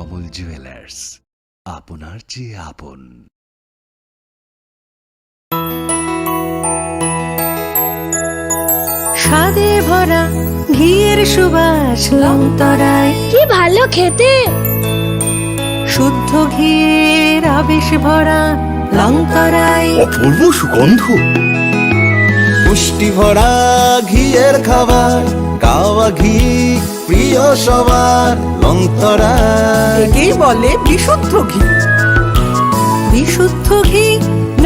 কমল jewellers, আপনার চেয়ে আপন। স্বাদে ভরা ঘিয়ের সুবাস লংতরায়, কি ভালো খেতে। শুদ্ধ ঘিয়ের আবেশ ভরা লংতরায়, অপূর্ব সুগন্ধ, পুষ্টি ভরা ঘিয়ের খাবার, গাওয়া ঘি প্রিয় সবার লংতরায়। একেই বলে বিশুদ্ধ ঘি। বিশুদ্ধ ঘি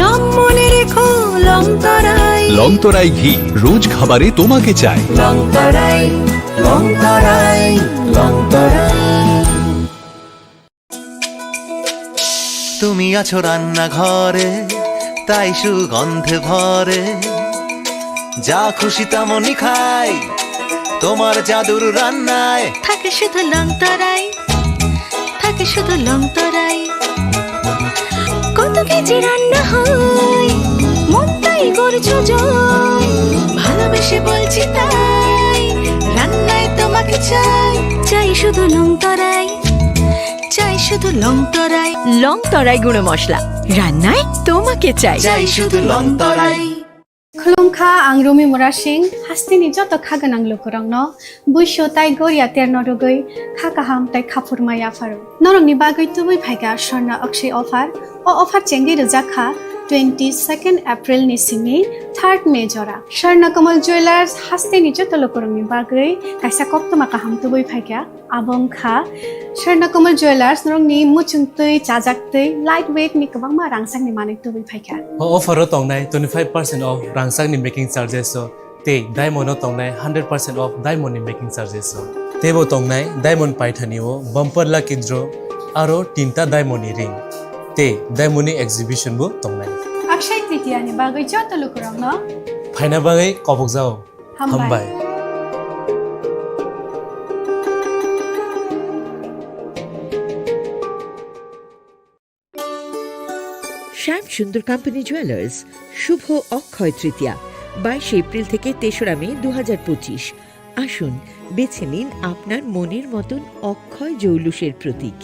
নাম মনে রেখো লংতরায়। লংতরাই ঘি রোজ খাবারে তোমাকে চাই। লংতরায়, লংতরায়, লংতরায়। তুমি আছো রান্নাঘরে, তাই সুগন্ধে ভরে, যা খুশি তেমনই খাই তোমার জাদুর রান্নায়। থাকে শুধু লংতরায়, থাকে শুধু লংতরায়। কত কেজি রান্না হয়, মনটাই করছো জয়। ভালোবেসে বলছি তাই, রান্নায় তোমাকে চাই। চাই শুধু লংতরায়, চাই শুধু লংতরায়। লংতরাই গুঁড়ো মশলা, রান্নায় তোমাকে চাই। চাই শুধু লংতরায়। खुलुमखा आं रमि मुरा सिंह हास्तिनि जत खागोनां लोगोरांनो बुइसो ताइ गरिया तेरनो रुगै खाकाहाम ताइ खाफुरमाया फारो नरंनि बागै तुबै फाइगा स्वर्णा अक्षय अफार ओ अफार चेंगि रजाखा 22 एप्रिल नि सिमि 3 मे जरा स्वर्णा कमल ज्वेलर्स हास्तिनि जत लोगोरांनि बागै काइसा कप्तमा काहाम तुबै फाइगा आबंखा स्वर्णा कमल ज्वेलर्स नरंनि मुचुंतै चाजाक्तै लाइट वेट नि गोबां मा रांसांनि माने तुबै फाइगा ऑफर तंगनाय 25% ऑफ रांसांनि मेकिंग चार्जेस ते डायमंड तंगनाय 100% ऑफ डायमंड नि मेकिंग चार्जेस तेबो तंगनाय डायमंड पाइथानिओ बम्पर लकी ड्र आरो 3टा डायमंड नि रिंग ते डायमंड नि एग्जिबिशन बो तंगनाय अक्षय तृतीया नि बागै जत लोगोरांनो फाइना बागै कबक जाओ हामबाय। শ্যাম সুন্দর কোম্পানি জুয়েলার্স শুভ অক্ষয় তৃতীয়া 22 এপ্রিল থেকে 3রা মে 2025। আসুন বেছে নিন আপনার মনের মতন অক্ষয় জৌলুসের প্রতীক।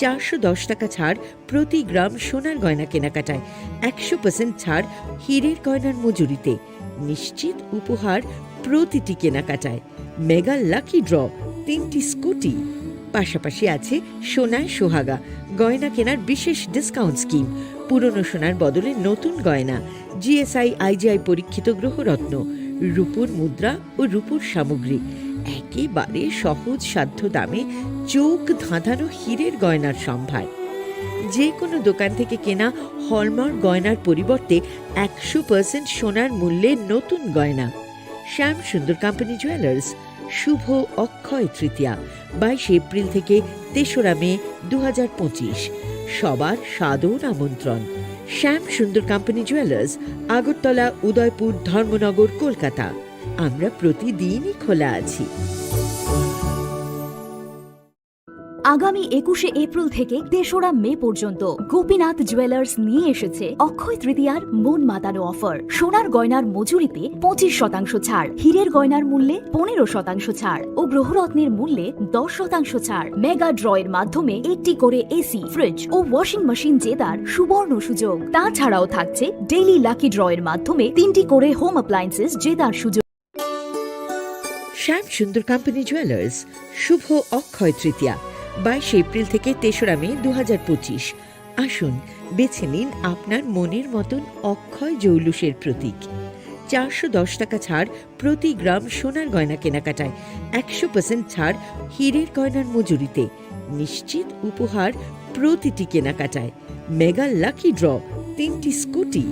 410 টাকা ছাড় প্রতি গ্রাম সোনার গয়না কেনাকাটায়, 100% ছাড় হীরের গয়নার মজুরিতে, নিশ্চিত উপহার প্রতিটি কেনাকাটায়, মেগা লাকি ড্র 3টি স্কুটি, পাশাপাশি আছে সোনায় সোহাগা গয়না কেনার বিশেষ ডিসকাউন্ট স্কিম, পুরনো সোনার বদলে নতুন গয়না, জিএসআই আইজিআই পরীক্ষিত গ্রহরত্ন, রূপোর মুদ্রা ও রূপোর সামগ্রী, একেবারে সহজ সাধ্য দামে চোখ ধাঁধানো হীরের গয়নার সম্ভার। যে কোনো দোকান থেকে কেনা হলমার্ক গয়নার পরিবর্তে 100% সোনার মূল্যে নতুন গয়না। শ্যাম সুন্দর কোম্পানি জুয়েলার্স শুভ অক্ষয় তৃতীয়া 22 এপ্রিল থেকে 3রা মে 2025। সবার সাদর আমন্ত্রণ। শ্যাম সুন্দর কোম্পানি জুয়েলার্স, আগরতলা, উদয়পুর, ধর্মনগর, কলকাতা। আমরা প্রতিদিনই খোলা আছি। আগামী 21 এপ্রিল থেকে 3রা মে পর্যন্ত গোপীনাথ জুয়েলার্স নিয়ে এসেছে অক্ষয় তৃতীয়ার মন মাতানো অফার। সোনার গয়নার মজুরিতে 25% ছাড়, হীরের গয়নার মূল্যে 15% ছাড় ও গ্রহরত্নের মূল্যে 10% ছাড়। মেগা ড্রয়ের মাধ্যমে একটি করে এসি, ফ্রিজ ও ওয়াশিং মেশিন জেতার সুবর্ণ সুযোগ। তাছাড়াও থাকছে ডেইলি লাকি ড্রয়ের মাধ্যমে 3টি করে হোম অ্যাপ্লায়েন্সেস জেতার সুযোগ। শ্যাম সুন্দর কোম্পানি জুয়েলার্স শুভ অক্ষয় তৃতীয়া 22 এপ্রিল থেকে 3রা মে 2025। আসুন বেছে নিন আপনার মনের মতন অক্ষয় জৌলুসের প্রতীক। 410 টাকা ছাড় প্রতি গ্রাম সোনার গয়না কেনাকাটায়, 100% ছাড় হীরের গয়নার মজুরিতে, নিশ্চিত উপহার প্রতিটি কেনাকাটায়, মেগা লাকি ড্র 3টি স্কুটি,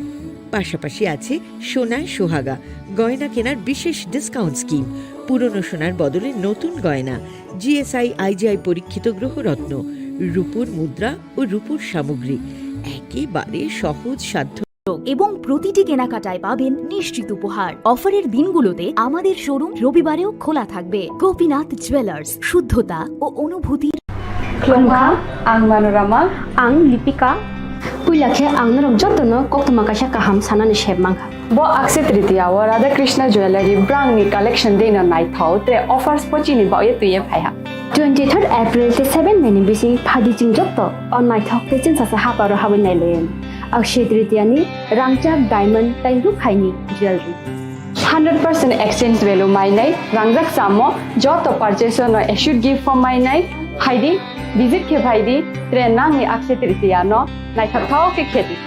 পাশাপাশি আছে সোনায় সোহাগা গয়না কেনার বিশেষ ডিসকাউন্ট স্কিম, পুরনো সোনার বদলে নতুন গয়না, জিএসআই আইজিআই পরীক্ষিত গ্রহরত্ন, রূপোর মুদ্রা ও রূপোর সামগ্রী, একেবারে সহজ সাধ্য এবং প্রতিটি কেনাকাটায় পাবেন নিশ্চিত উপহার। অফারের দিনগুলোতে আমাদের শোরুম রবিবারেও খোলা থাকবে। গোপীনাথ জুয়েলার্স, শুদ্ধতা ও অনুভূতির। खुलुमखा आं मनोरमा आं लिपिका पुइलाखे आं नरक जतनो कोक्तमा काशा काहाम सानानि शेबमांखा बो अक्षय तृतीया व राधा कृष्ण ज्वेलरी ब्रांडनि कलेक्शन देना नाइथाउ ते ऑफर्स पचिनि बाये तुये फाया 23 April te 7 May ni bising phadi ching jotto online thok te chen sa ha paro hawen nai len akshay tritiya ni rangchak diamond tai ru khaini jewelry 100% exchange value mai nai rangjak samo jotto purchase no should give for mai nai haidi visit ke bhaidi train nang ni akshay tritiya no nai thak ke kheti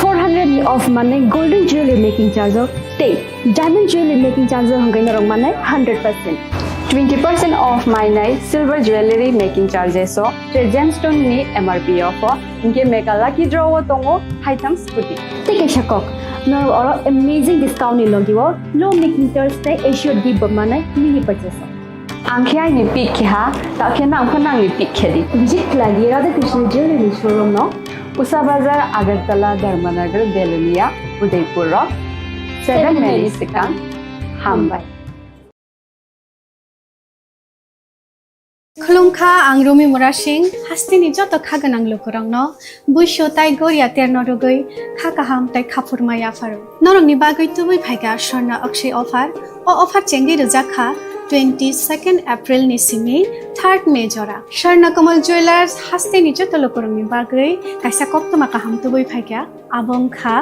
400 ni off manai golden jewelry making charge of te diamond jewelry making charge hangai na rong manai 100% 20% off my night silver jewelry making charges so the gemstone ni MRP offer inke mega lucky draw tongo item scooty take a shakok no or amazing discount ni logiwo low making charge te assured give manai mini purchase angkhya ni pick kha ta khena angkhana ni pick khedi visit lagi radha krishna jewelry showroom no usa bazar agartala dharmanagar belunia udaipur 7 May second hambai खुलुमखा आं रमि मुरा सिंह हास्तिनि जत खागोनां लोकरंनो बुइसो ताइ गोरिया तेरनो रुगै खाकाहाम ताइ खाफुरमाय आफारो नरंनि बागै तुबै फाइगा स्वर्णा अक्षय अफार ओ अफार चेंगि रजाखा 22 April ni simi 3 May jora Sharna Kamal Jewelers हास्तिनि जत लोकरंनि बागै काइसा कक्तमा काहाम तुबै फाइगा आबंखा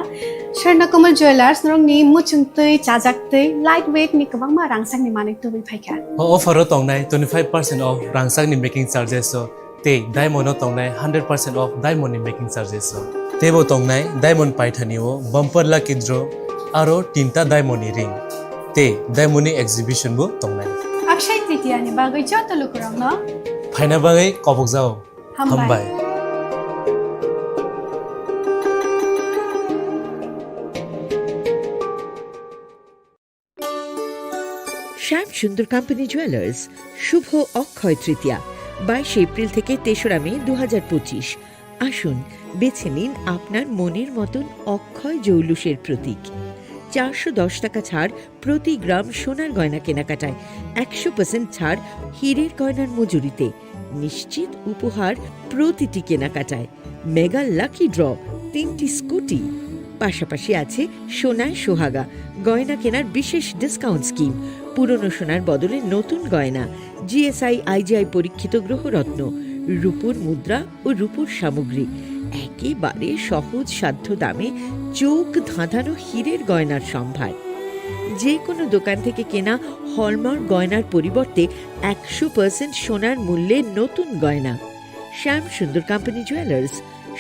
Sharna Kamal Jewelers नरंनि मुचुंतै चाजाक्तै लाइट वेट नि गोबांमा रांसांनि माने तुबै फाइगा offer tongnai 25% of rangsang ni making charges so te diamond tongnai 100% of diamond ni making charges so tebo tongnai diamond paithani o bumper lucky draw aro tinta diamond ni ring te diamond ni exhibition bu tongnai Akshaya Tritiya नि बागै जत लोकरंनो फाइना बागै कबक जाओ हामबाय শ্যাম সুন্দর company jewellers শুভ Akshaya Tritiya 22 April থেকে 3রা মে 2025 আসুন বেছে নিন আপনার মনের মতন অক্ষয় জৌলুসের প্রতীক 410 টাকা ছাড় প্রতি গ্রাম সোনার গয়না কেনাকাটায় 100% ছাড় হীরের গয়নার মজুরিতে নিশ্চিত উপহার প্রতিটি কেনাকাটায় মেগা লাকি ড্র 3টি স্কুটি পাশাপাশি আছে সোনায় সোহাগা গয়না কেনার বিশেষ ডিসকাউন্ট স্কিম পুরনো সোনার বদলে নতুন গয়না জিএসআই আইজিআই পরীক্ষিত গ্রহরত্ন রূপোর মুদ্রা ও রূপোর সামগ্রী একেবারে সহজ সাধ্য দামে চোখ ধাঁধানো হীরের গয়নার সম্ভার যে কোনো দোকান থেকে কেনা হলমার্ক গয়নার পরিবর্তে 100% সোনার মূল্যে নতুন গয়না শ্যাম সুন্দর কোম্পানি জুয়েলার্স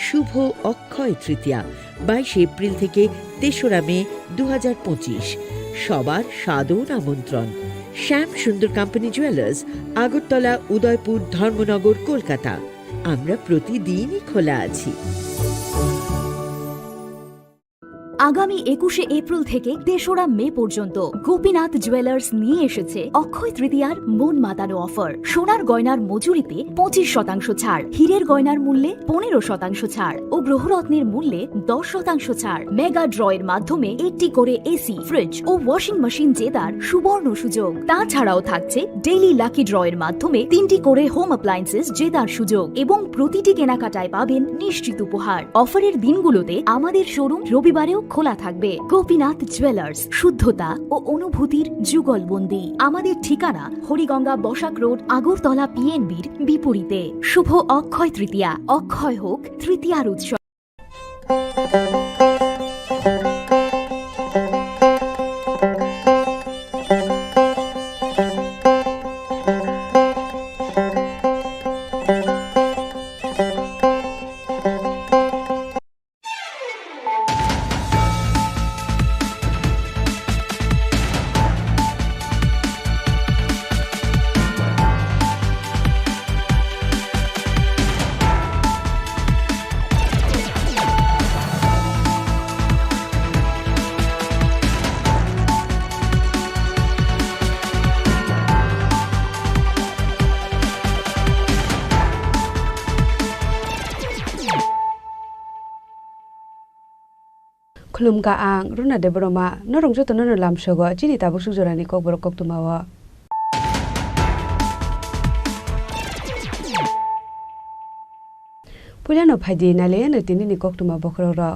শুভ অক্ষয় তৃতীয়া 22 এপ্রিল থেকে 3রা মে 2025 সবার সাদর আমন্ত্রণ শ্যাম সুন্দর কোম্পানি জুয়েলার্স আগরতলা উদয়পুর ধর্মনগর কলকাতা আমরা প্রতিদিনই খোলা আছি আগামী 21 এপ্রিল থেকে 3রা মে পর্যন্ত গোপীনাথ জুয়েলার্স নিয়ে এসেছে অক্ষয় তৃতীয়ার মন মাতানো অফার সোনার গয়নার মজুরিতে 25% ছাড় হীরের গয়নার মূল্যে 15% ছাড় ও গ্রহরত্নের মূল্যে 10% ছাড় মেগা ড্রয়ের মাধ্যমে একটি করে এসি ফ্রিজ ও ওয়াশিং মেশিন জেতার সুবর্ণ সুযোগ তাছাড়াও থাকছে ডেইলি লাকি ড্রয়ের মাধ্যমে 3টি করে হোম অ্যাপ্লায়েন্সেস জেতার সুযোগ এবং প্রতিটি কেনাকাটায় পাবেন নিশ্চিত উপহার অফারের দিনগুলোতে আমাদের শোরুম রবিবারেও খোলা থাকবে গোপীনাথ জুয়েলার্স শুদ্ধতা ও অনুভূতির যুগলবন্দি আমাদের ঠিকানা হরিগঙ্গা বসাক রোড আগরতলা পিএনবির বিপরীতে শুভ অক্ষয় তৃতীয়া অক্ষয় হোক তৃতীয়ার উৎসব खुलुमगा आं रुना देबरमा नरं जतो नर लामसोगो जिनि ताबो सुजरानि kokborok koktumawo पुलियानो फाइदि नालेयानो तिनिनि koktuma bokroro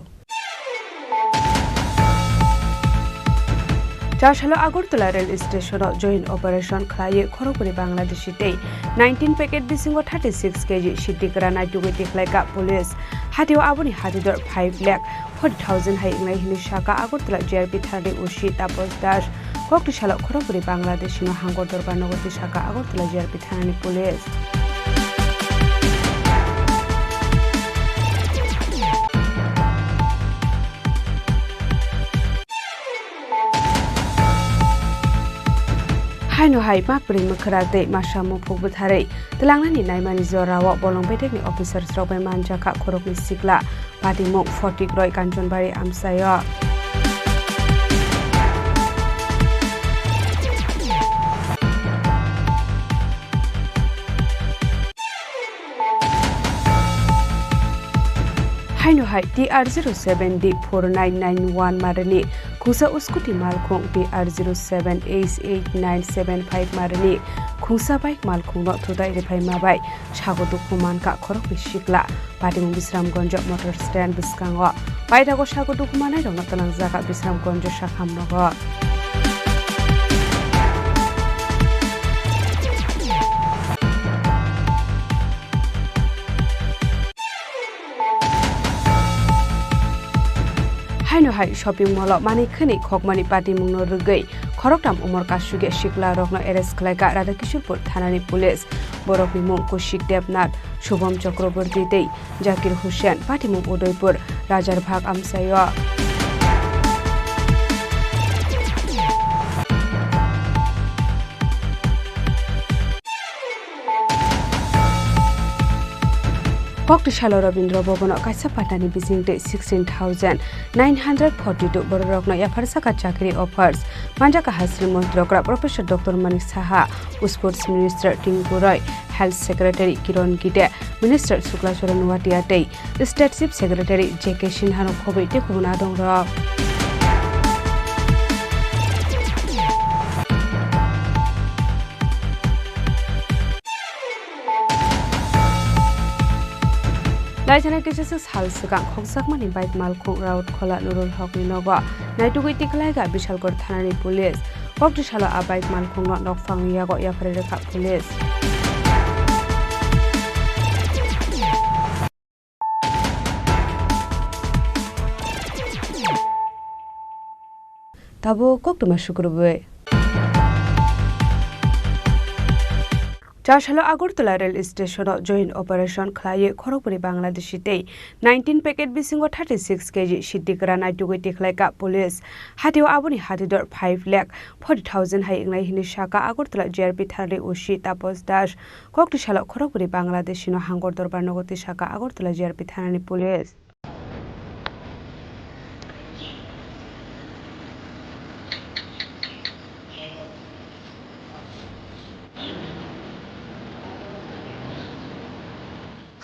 চারশাল Agartala rail station joint operation খালায়ে খরগপুরি বাংলাদেশি তেই 19 প্যাকেট বিসিঙ্গ 36 কেজি সিদ্দিকরা নাইটুগৈ টিকলাইকা পুলিশ হাতিও আবনি হাতিদর 5,40,000 হাই ইংলাই হিনি শাখা আগরতলা জিআরপি থানার ওসি তাপস দাস কক্টিশাল খরগপুরি বাংলাদেশি হাঙ্গর দরবার নগরী শাখা আগরতলা জিআরপি থানার পুলিশ हायनो हाय माकब्रै मखरादै मासा मुफुक बुथारै तलांनानि नायमानि जराव बलंबेटेकनि अफिसार स्रावबाय मानजाखा खरकनि सिगला पाटिमुक 40 ग्रय कान्चनबारि आमसायो हायनो हाय TR07D4991 मारनि खुसा उस्कुटी मालखों TR07889755 मारनि खुसा बाइक मालखों न थुदाय रेफाय माबाय सागो दुखुमान का खरक बिसिकला पाटिमुं बिश्रामगंज मोटर स्टैंड बिस्कांग बायदागो सागो दुखुमानाय दं तलां जागा बिश्रामगंज शाखामनग हायनो हाय शॉपिंग मॉल माने खनि खकमानि पार्टी मुंनो रुगै खरकटाम उमर कासुगे शिकला रकनो एरेस्ट खलायका राधाकिशोरपुर थानानि पुलिस बरकनि मुं कौशिक देबनाथ शुभम चक्रवर्ती दै जाकिर हुसैन पार्टी मुं उदयपुर राजारभाग आमसायो कक्टिशाल रवीन्द्र भवन कायसा पाटानि बिजिंगते 16,942 बररकनो याफारसाका चाकरी ऑफर्स मानजाका हास्रि मंत्रिकरा professor doctor Manish Saha sports minister Tinku Roy health secretary Kiran Gitte minister Shuklacharan वाटियाते स्टेट चीफ सेक्रेटरी जेके सिन्हानो खबैते कुबुना दं र लाइजाना गेजेरजों साल सिगां खगसाकमानि बाइक मालखौ राउत खोला नुरुल हकनि नगो नाइटुगै टिकलायगा बिशालगढ़ थानानि पुलिस कक्टिशाल आ बाइक मालखौ नकफांनियागो याफारे रेखा पुलिस ताबो कक्टमा शुक्रबार चारशाल Agartala rail station joint operation খালায়ে খরগপুরি বাংলাদেশি তেই 19 প্যাকেট বিসিঙ্গ 36 কেজি সিদ্দিকরা নাইটুগৈ টিকলাইকা পুলিশ হাতিও আবনি হাতিদর 5,40,000 হাই ইংলাই হিনি শাখা আগরতলা জিআরপি থানার ওসি তাপস দাস কক্টিশাল খরগপুরি বাংলাদেশি হাঙ্গর দরবার নগরী শাখা আগরতলা জিআরপি থানার police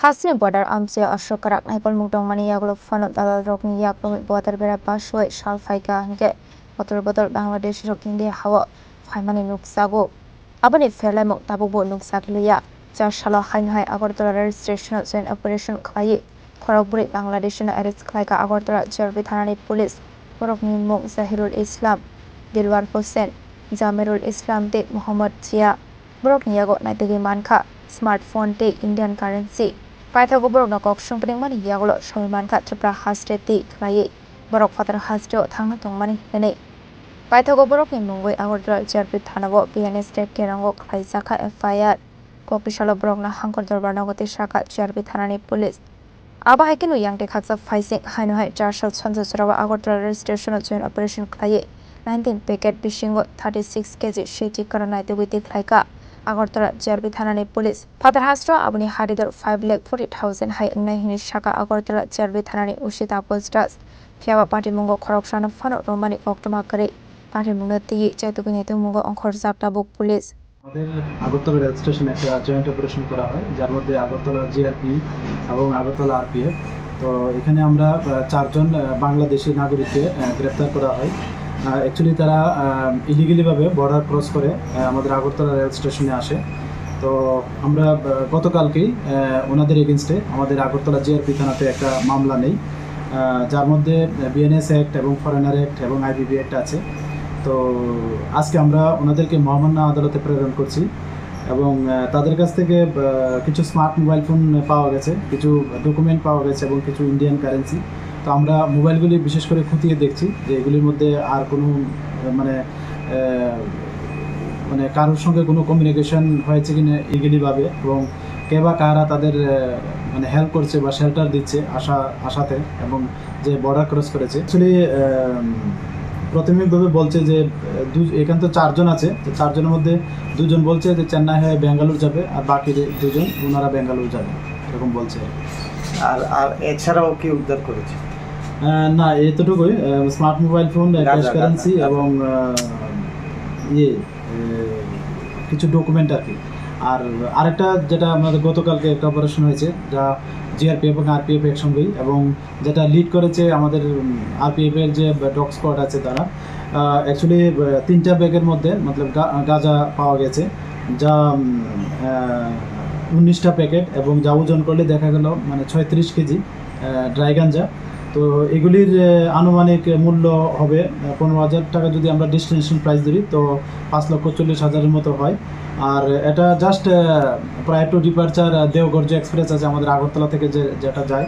Hasne border amsia ashokarak naipol mungtong mani yaglo fanot dalal rokni yaklo border bera basoi shal faika hingke botol Bangladesh rok India hawa faimani nuksago abani ferlai mok tabubo nuksakliya jar shalo hainhai Agartala rail station joint operation khlai khorogpuri Bangladesh na arrest khlaika Agartala JRB thanani police borokni mok Zahirul Islam Dilwar Hussain Jamirul Islam te Muhammad Jia borokni yago naitegi mankha smartphone te Indian currency Kokborok na kok sungpring mani yaglo Salman Khan Tripura haste ti khlai borok father haste thangna tongmani hene Kokborok ni mungoi Agartala JRP thanabo BNS state kerango khlai sakha FIR Koktishala borok na hangkor darbar nagoti shaka JRP thanani police aba haikinu yangte khaksa faising haino hai charshal chanja surawa Agartala rail station joint operation khlai 19 packet bishingo 36 kg sheti karanai debiti khlaika Agartala JRP thanani police father hastra abuni haridor 5,40,000 hai ngai hini shaka Agartala JRP thanani usita postas fiaba party mungo khoroksana fano romani oktoma kare party mungo ti chaituguni tu mungo onkhor zapta book police আমাদের Agartala rail স্টেশনে একটা joint operation করা হয় যার মধ্যে Agartala GRP এবং Agartala RPF তো এখানে আমরা চারজন বাংলাদেশি নাগরিককে গ্রেফতার করা হয় অ্যাকচুয়ালি তারা ইলিগালিভাবে বর্ডার ক্রস করে আমাদের আগরতলা রেল স্টেশনে আসে তো আমরা গতকালকেই ওনাদের এগেনস্টে আমাদের আগরতলা জিআরপি থানাতে একটা মামলা নেই যার মধ্যে বিএনএস অ্যাক্ট এবং ফরেনার অ্যাক্ট এবং আইবিবি অ্যাক্ট আছে তো আজকে আমরা ওনাদেরকে মহামান্য আদালতে প্রেরণ করছি এবং তাদের কাছ থেকে কিছু স্মার্ট মোবাইল ফোন পাওয়া গেছে, কিছু ডকুমেন্ট পাওয়া গেছে এবং কিছু ইন্ডিয়ান কারেন্সি। তো আমরা মোবাইলগুলি বিশেষ করে খতিয়ে দেখছি যে এগুলির মধ্যে আর কোনো মানে কারোর সঙ্গে কোনো কমিউনিকেশন হয়েছে কিনা এগুলিভাবে, এবং কে বা কারা তাদের মানে হেল্প করছে বা শেল্টার দিচ্ছে আশাতে, এবং যে বর্ডার ক্রস করেছে। অ্যাকচুয়ালি প্রাথমিকভাবে বলছে যে এখানে তো 4 জন আছে, তো 4 জনের মধ্যে 2 জন বলছে যে চেন্নাই হয়ে বেঙ্গালুরু যাবে, আর বাকি 2 জন ওনারা বেঙ্গালুরু যাবে, এরকম বলছে। আর এছাড়াও কি উদ্ধার করেছে? না, এতটুকুই, smart mobile phone, cash currency এবং কিছু ডকুমেন্ট আর কি। আর আরেকটা যেটা আমাদের গতকালকে একটা অপারেশন হয়েছে, যা জিআরপিএফ এবং আরপিএফ একসঙ্গেই, এবং যেটা লিড করেছে আমাদের আরপিএফের যে ডগ স্কোয়াড আছে তারা। অ্যাকচুয়ালি 3টা ব্যাগের মধ্যে মতলব গাঁজা পাওয়া গেছে, যা 19টা প্যাকেট, এবং যা ওজন করলে দেখা গেল মানে 36 কেজি ড্রাই গাঁজা। তো এগুলির আনুমানিক মূল্য হবে 15,000 টাকা। যদি আমরা ডেস্টিনেশন প্রাইস ধরি তো 5,40,000-এর মতো হয়। আর এটা জাস্ট প্রায় টু ডিপারচার দেওঘর যে এক্সপ্রেস আছে আমাদের আগরতলা থেকে যেটা যায়,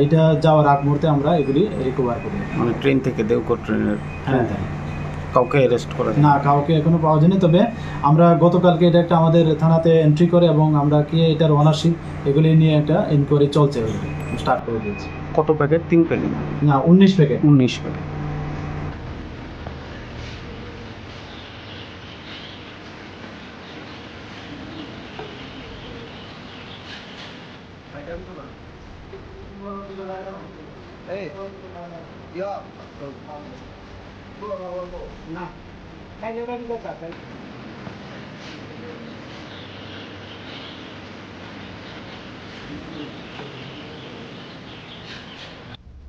এটা যাওয়ার আগ মুহূর্তে আমরা এগুলি রিকভার করি। মানে ট্রেন থেকে দেওঘর ট্রেনের? হ্যাঁ। কাউকে অ্যারেস্ট করা না, কাউকে এখনো পাওয়া যায়নি। তবে আমরা গতকালকে এটা একটা আমাদের থানাতে এন্ট্রি করে, এবং আমরা কি এটার ওনারশিপ এগুলি নিয়ে একটা ইনকোয়ারি চলছে, স্টার্ট করে দিয়েছি। কত প্যাকেট? 3 প্যাকেট? না, 19 packet. 19 packet.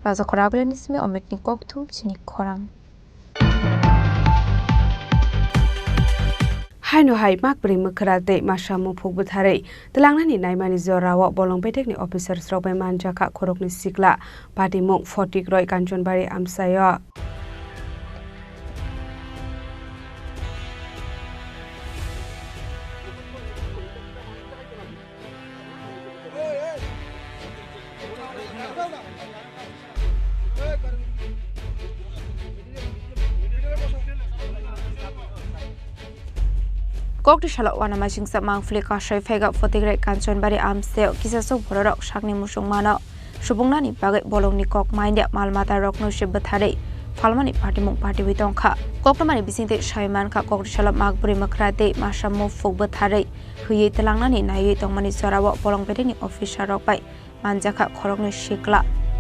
Raza Korablenisme Ometni Koktu Chini Khorang Haino hai mak bri mukhrate masamu phugbu tharai telangnani naimani zorawa bolong betekni officers robai manjaka khorokni sikla party mong 40 roi kanchonbari amsayo Kokti shala wana masing sa mangfli ka shoi fega fotigre kanchonbari amseo kisasok borok shakni musung mano subungnani bagai bolongni kok maindia malmata rokno shibbathare falmani party mong party bitongkha koktamani bisingte shaiman kha kokti shala magburi makrate masamu fogbathare huye telangnani nayi tongmani sorawo bolong bedeni officer rokpai manjaka khorokni shikla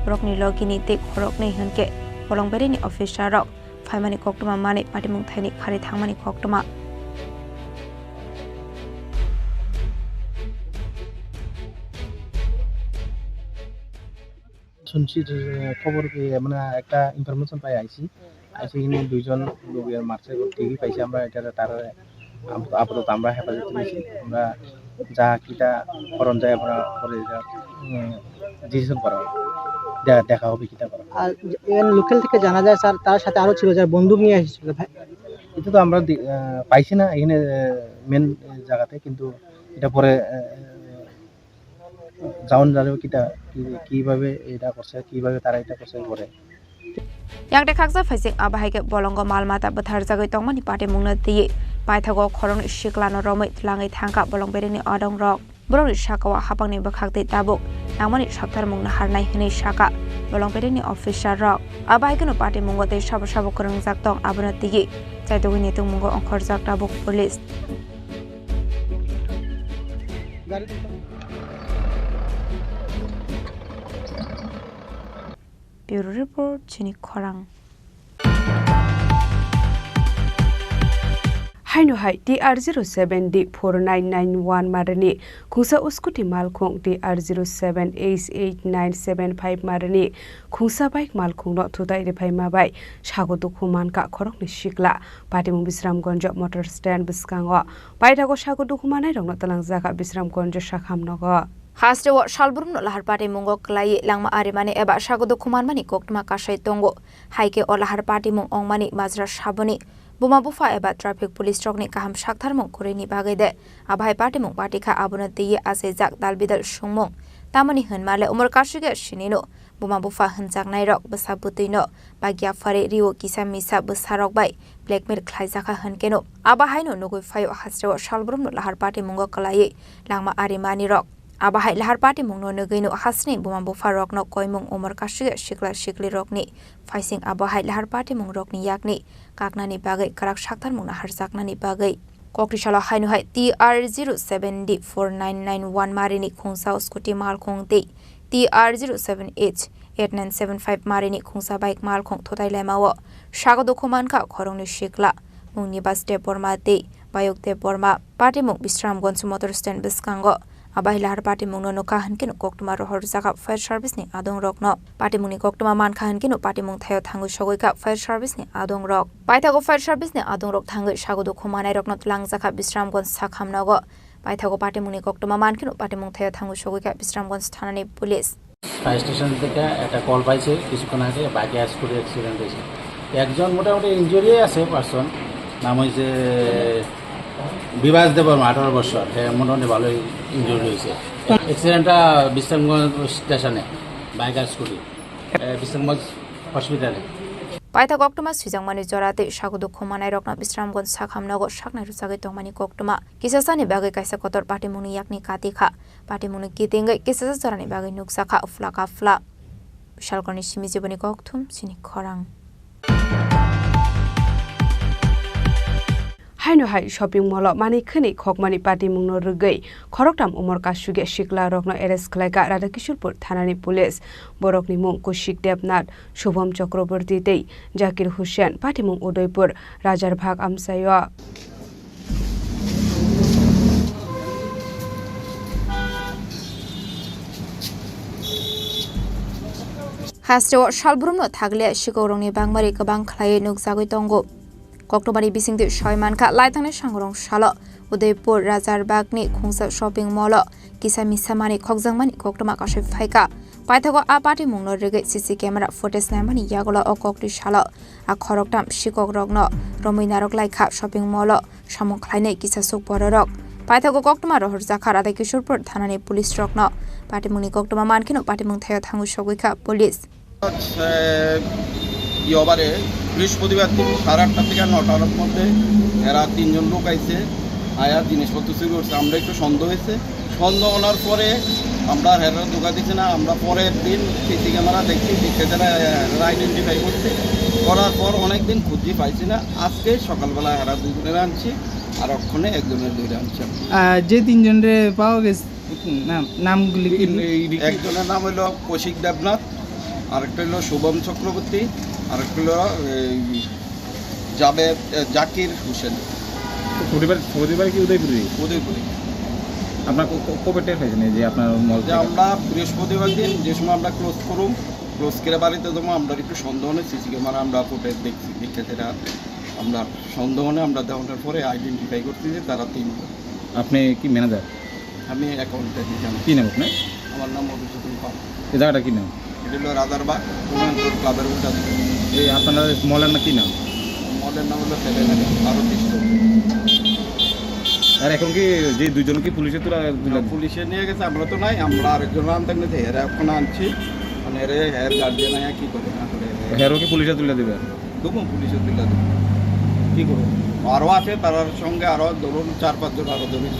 rokni logini te khorokni hunke bolong bedeni officer rok faimani koktama mani party mong thaini khari thangmani koktama শুনছি যে খবর পেয়ে মানে একটা information পাই আইছি এখানে 2 জন লোকের মারছে টিভি পাইছি আমরা এটা তার আপাতত আমরা হেফাজত নিয়েছি আমরা যা কিটা করণ যায় আমরা পরে ডিসিশন করা দেখা হবে কিটা করা। আর লোকাল থেকে জানা যায় স্যার তার সাথে আরো ছিল যার বন্দুক নিয়ে এসেছিল ভাই, এটা তো আমরা পাইছি না এখানে মেন জায়গাতে, কিন্তু এটা পরে জাউন জানো কিভাবে এটা করছে কিভাবে তারা এটা করছে পরে yang de khaksa phasing abahai bolongo malmata bathar jagai tongmani pate mungna tiye paithago khorong shiklano romai tlangai thangka bolong bereni adong rok boroni shakawa hapangni bakhakte tabuk amani saptar mungna harnai hini shaka bolong bereni officer rok abahai kono pate mungote sabo sabo korong jak tong abona tiye chaidogini nitung mungo onkhor jak tabuk police Bureau Report Chini Khorang Haino hai DR07D4991 marani khungsa uskuti malkhung DR078897 marani khungsa bike malkhung no thudai re phai ma bai sagodu khuman ka khorokni shikla patimung Bisramganj motor stand biskango paitago sagodu khumanai rongno talangjaka Bisramganj shakhamnogo Haste wa shalburum no lahar party mungo klai langma arimani eba sagodo khuman mani koktma kasai tongo haike o lahar party mung ongmani majra saboni Buma bufa eba traffic police rokni kaham saktarmung korini bagede abhai patimung patika abuna tiye ase jak dalbidal sungmung tamani hunmale umar kashige shinino buma bufa hunjaknai rok besabutino bagya fare riwo kisa misa besarok bai blackmail khlaijaka hunkeno abahaino nugui fayo hasrewa shalbrumno lahar patimungo kalaye langma arimani rok abahai lahar patimung no nugino hasni buma bufa rokno koimung umar kashige shikla shikli rokni faising abahai lahar patimung rokni yakni kaknani bagai karak saktarmung na harjaknani bagai Kokrishala hainu hai TR07D4991 marini khungsa scooty mal khongte TR07H8975 marini khungsa bike mal khong thotai lemawo sagado khoman ka khorongni shikla mungni bas deporma te bayok deporma patimung bisramgonj motor stand biskango abahilahar patimung no kahankin koktuma rohor jaka fire service ni adong rokno patimung ni koktuma man kahankin patimung thayo thangu sogoika fire service ni adong rok paithago fire service ni adong rok thangu sagodo khomanai rokno tlang jaka bisramgonj sakhamnago paithago patimung ni koktuma mankin patimung thayo thangu sogoika bisramgonj thanani police fire station থেকে একটা call পাইছে কিছুক্ষণ আগে বাইকে scooty accident হয়েছে একজন মোটামুটি injury আছে পারসন নাম হয়েছে বিবাস দেববর্মা 18 বছর মোটামুটি ভালোই ইনজুরি হয়েছে অ্যাক্সিডেন্টটা বিশ্রামগঞ্জ স্টেশনে বাইক আর স্কুটি বিশ্রামগঞ্জ হসপিটালে Paitha koktuma swijangmani jorate sagodo khomanai rokna bisramgonj sakhamnago saknai rusagai tongmani koktuma kisasani bagai kaisa kotor patimungni yakni katikha patimungni kitingai kisasa jorani bagai nuksakha uflaka fla bishalkorni simijiboni kokthum Chini Khorang haino hai shopping mall mani khani khokmani patimung no rugai khoroktam umar kasuge shikla rokno arrest khlaika Radhakishorpur thanani police borokni mung Kushik Debnath Shubham Chakraborty tei Zakir Hussain patimung Udaipur Rajar Bhag Amsayo Hasrewa shalbrumno thagle shikorongni bangmari kabang khlai nukjagoi tongo Koktobari bisingde shoymanka laitangni sangrong shalo Udaipur Razarbagni khungsa shopping mall kisa misamani khokjangmani koktoma kashe phaika paithago apati mungno rege CC camera footage namani yagola o kokti shalo a khoroktam shikok rogno rominarok laika shopping mall samong khlainai kisa sok bororok paithago koktoma rohor jakha Radhakishorpur thanani police rokno patimungni koktoma mankino patimung thayo thangu sogoika police ইয়বারে বৃহস্পতিবার দিন 8:30 থেকে 9টার মধ্যে এরা 3 জন লোক আইছে আয়া জিনিসপত্র চুরি করছে আমরা একটু সন্দেহ হয়েছে সন্দেহ হওয়ার পরে আমরা হেরার দোকা দিচ্ছি না আমরা পরের দিন সিসি ক্যামেরা দেখছি যারা আইডেন্টিফাই করছে করার পর অনেকদিন খুঁজি পাইছি না আজকে সকালবেলা হেরা দুজনের আনছি আর অক্ষণে একজনের ধরে আনছি যে তিনজনের পাওয়া গেছে নামগুলি একজনের নাম হলো কৌশিক দেবনাথ আরেকটা হলো শুভম চক্রবর্তী আরেকটা হলো জাকির হোসেন পরিবার কি উদয়পুরে আপনার কবে টের পাইছেন যে আপনার মল আমরা বৃহস্পতিবার দিন যে সময় আমরা ক্লোজ করে বাড়িতে যাবো আমরা একটু সন্দেহ নেই সিসি ক্যামেরা আমরা ফুটেজ দেখছি যেটা আমরা সন্দেহ নেই আমরা দেওয়ার পরে আইডেন্টিফাই করছি যে তারা 3 জন আপনি কি ম্যানেজার আমি অ্যাকাউন্টে কি নাম আপনার আমার নাম অভিজিৎ পাল এই জায়গাটা কি নাম এটা হলো রাজারবাগ ক্লাবের উল্টা এই আপনার মলের না কি নাম মলের নাম হলো 7 আরো 30 আর এখন কি যে দুইজন কি পুলিশে তোরা পুলিশে নিয়ে গেছে আমরা তো নাই আমরা আরেকজন আনতে গেছে এরা এখন আনছি মানে এর গার্জিয়ান আয়া কি করে আসলে হেরো কি পুলিশে তুলে দেবে দুপুর পুলিশে তুলে দেবে কি করব আরো আছে তার সঙ্গে আরো ধরুন 4-5 জন আরো জড়িত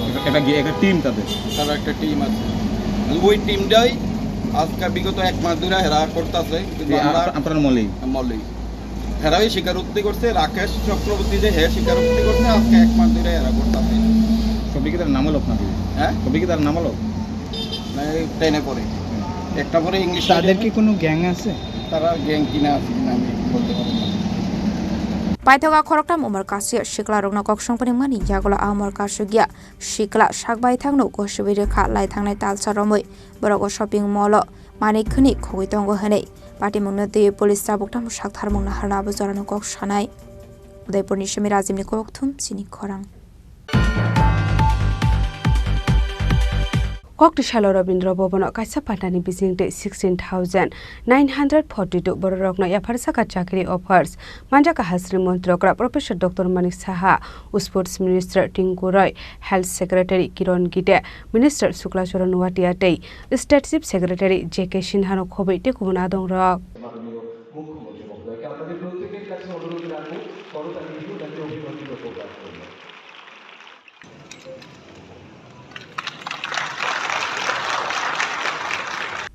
একটা টিম তার একটা টিম আছে ওই টিমটাই আজকে বিগত 1 মাস ধরে হেরা করতেছে কিন্তু আপনার মলেই হেরাই স্বীকারোক্তি করছে রাকেশ চক্রবর্তী যে স্বীকারোক্তি করছে আজকে 1 মাস ধরে হেরা করতেছে সবই কি তার নাম হলো আপনাদের হ্যাঁ সবই কি তার নাম হলো টেনে পড়ে একটা পরে ইংলিশ তাদের কি কোনো গ্যাং আছে তারা গ্যাং কিনা আছে কিনা আমি বলতে পারবো না Paithaga khoroktam umar kasya shikla rogna koksongpani mani yagola amar kasugya shikla sakbai thangno gosubei rekha lai thangnai talsa romoi borogo shopping mall mani khani khogoi tongo hanei patimungno de police sabuktam saktharmungna harna bujorano kok sanai Udaipur ni shemi rajimni kokthum Chini Khorang Koktishala Rabindra Bobano Kaisa Patani Bising 16,942 Borokno Yaparsaka Chakri offers Manjaka Hasri Montrokra Professor Dr. Manik Saha Sports Minister Tinku Roy Health Secretary Kiron Gite Minister Sukla Choran Watiate State Chief Secretary J.K. Shinhano Khobe Tekumunadong Rock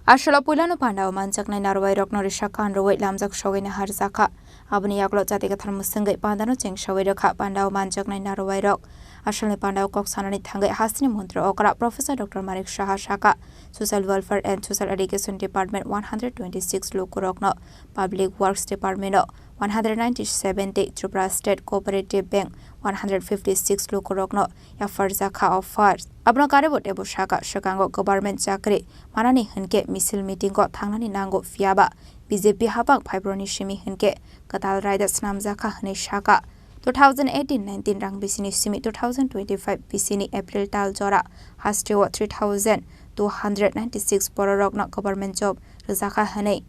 Ashala Pulano Panda Manjak Narway Rock Norishaka and Roway Lamzak Showin Harzaka Abani Yaklo Jatika Thermosinga Pandano Cheng Shawiraka Panda Manjak Narway Rock Ashali Panda Koksanani Tanga Hasni Muntra Okra Professor Dr. Manik Shaha Shaka Social Welfare and Social Education Department 126 Lukurokno Public Works Department 197 Tripura State Cooperative Bank 156 Lukurokno Yafarzaka offers Abno Karebo Tebo Shaka Shakango Government Chakri Manani Henke Misil Meeting got Tangani Nango Fiaba BJP Habak Pibroni Shimi Henke Katal Riders Namzaka Hane Shaka 2018-19 Rang Bisini Simi 2025 Bisini April Tal Jora has to 3,296 Bororokna government job Rizaka Hane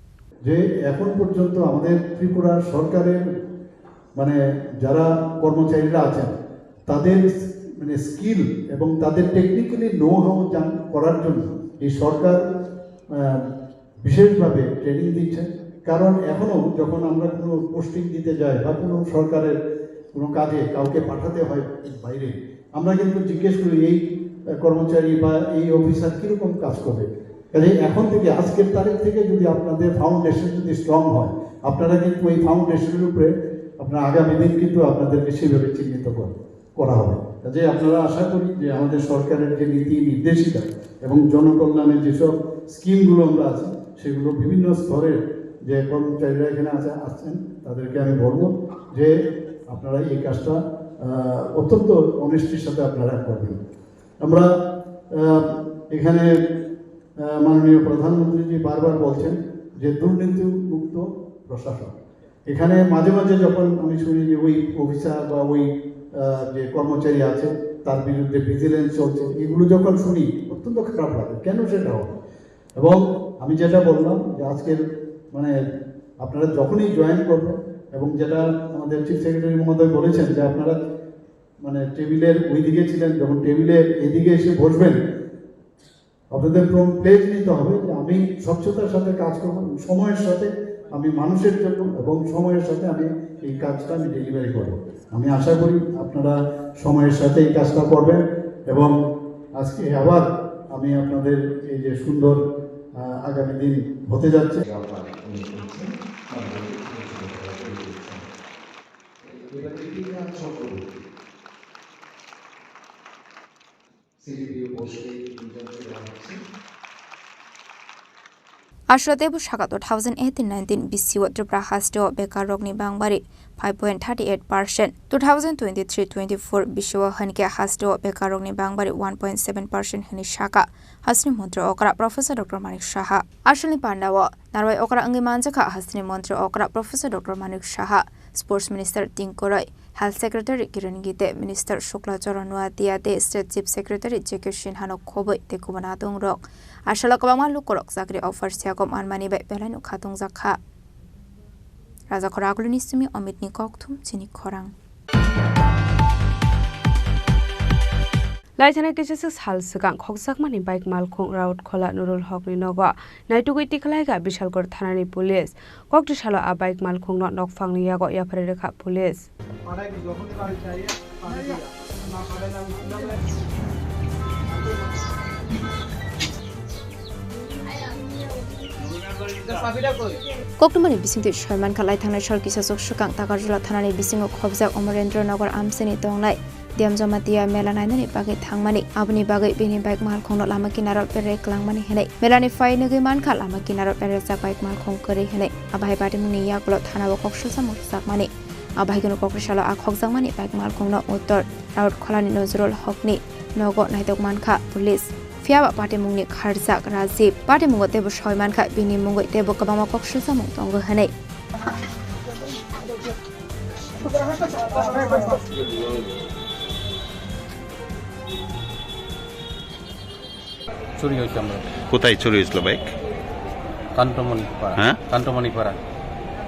যে এখন পর্যন্ত আমাদের ত্রিপুরা সরকারের মানে যারা কর্মচারীরা আছেন তাদের মানে স্কিল এবং তাদের টেকনিক্যালি নো হাউ করার জন্য এই সরকার বিশেষভাবে ট্রেনিং দিচ্ছে কারণ এখনো যখন আমরা কোনো পোস্টিং দিতে যাই বা কোনো সরকারের কোনো কাজে কাউকে পাঠাতে হয় বাইরে আমরা কিন্তু জিজ্ঞেস করি এই কর্মচারী বা এই অফিসার কীরকম কাজ করবে কাজে এখন থেকে আজকের তারিখ থেকে যদি আপনাদের ফাউন্ডেশন যদি স্ট্রং হয় আপনারা কিন্তু এই ফাউন্ডেশনের উপরে আপনারা আগামী দিন কিন্তু আপনাদেরকে সেভাবে চিহ্নিত করা হবে কাজে আপনারা আশা করি যে আমাদের সরকারের যে নীতি নির্দেশিকা এবং জনকল্যাণের যেসব স্কিমগুলো আমরা আছে সেগুলো বিভিন্ন স্তরের যে কর্মচারীরা এখানে আসছেন তাদেরকে আমি বলবো যে আপনারা এই কাজটা অত্যন্ত অনেস্টির সাথে আপনারা করবেন আমরা এখানে মাননীয় প্রধানমন্ত্রীজি বারবার বলছেন যে দুর্নীতি মুক্ত প্রশাসন এখানে মাঝে মাঝে যখন আমি শুনি যে ওই অফিসার বা ওই যে কর্মচারী আছে তার বিরুদ্ধে ভিজিলেন্স চলছে এগুলো যখন শুনি অত্যন্ত খারাপ লাগে কেন সেটা হবে এবং আমি যেটা বললাম যে আজকের মানে আপনারা যখনই জয়েন করবেন এবং যেটা আমাদের চিফ সেক্রেটারি মহোদয় বলেছেন যে আপনারা মানে টেবিলের ওই দিকে ছিলেন যখন টেবিলের এদিকে এসে বসবেন আপনাদের প্লেজ নিতে হবে যে আমি স্বচ্ছতার সাথে কাজ করব সময়ের সাথে আমি মানুষের জন্য এবং সময়ের সাথে আমি এই কাজটা আমি ডেলিভারি করব আমি আশা করি আপনারা সময়ের সাথে এই কাজটা করবেন এবং আজকে আবার আমি আপনাদের এই যে সুন্দর আগামী দিন হতে যাচ্ছে Ashratebu Shaka 2018-19 BCO Tripura has to Bekar Rogni Bangbari 5.38%. 2023-24 BCO Hanke has to Bekar Rogni Bangbari 1.7% Hani Shaka. Hasni Montre Okra Professor Dr. Manik Shaha. Ashali Pandawa Narway Okra Angimanjaka Hasni Montre Okra Professor Dr. Manik Shaha. Sports Minister Tinku Roy, Health Secretary Kiran Gite, Minister Shukla Choranwa Diate, State Chief Secretary J.K. Shinhano Khobe, Tekumanadong Rock. Ashala Kabama Lukorok Zakri offers Siakom and Mani Belanu Katung Zakha. Raza Koragunisumi Omit Nikoktum, Chini Khorang. Laitana Kisis Halsakan, Hoksakmani Bike Malkong Route Kola Nurul Hokni Nova, Naituki Tikalaiga, Bishalkor Tanani Police, Koktishala a Bike Malkong not knock Fang Yago Yapareka Police. Koktumani Bising Sherman Kalai Tana Sharkis of Shukang Takarjula Tanani Bising of Hobzak Omarendra Nagar Amseni Tonglai. Diam Jamatia Melanine Bagay Tangmani, Abni Bagay Bini Bike Malkong Lamakinara Pere Klangmani Hene, Melani Fai Nugiman Kalamakinara Pereza Bike Malkong Kuri Hene, Abai Batimuni Yakulot Hana Kokshamuk Sakmani, Abaigano Kokrishala Akoxamani Bike Malkong no Utor, Raut Kolani Nozrol Hokni, Nogo Naidok Manka, Police. Fiaba Patimuni Karzak Razib, Patimungo Tebo Shoymanka, Bini Mungo Tebo Kabama Kokshamuk Tongo Hene. চুরি হয়েছে আমরা। কোথায় চুরি হয়েছিল bike? কান্টমণিপাড়া। হ্যাঁ, কান্টমণিপাড়া।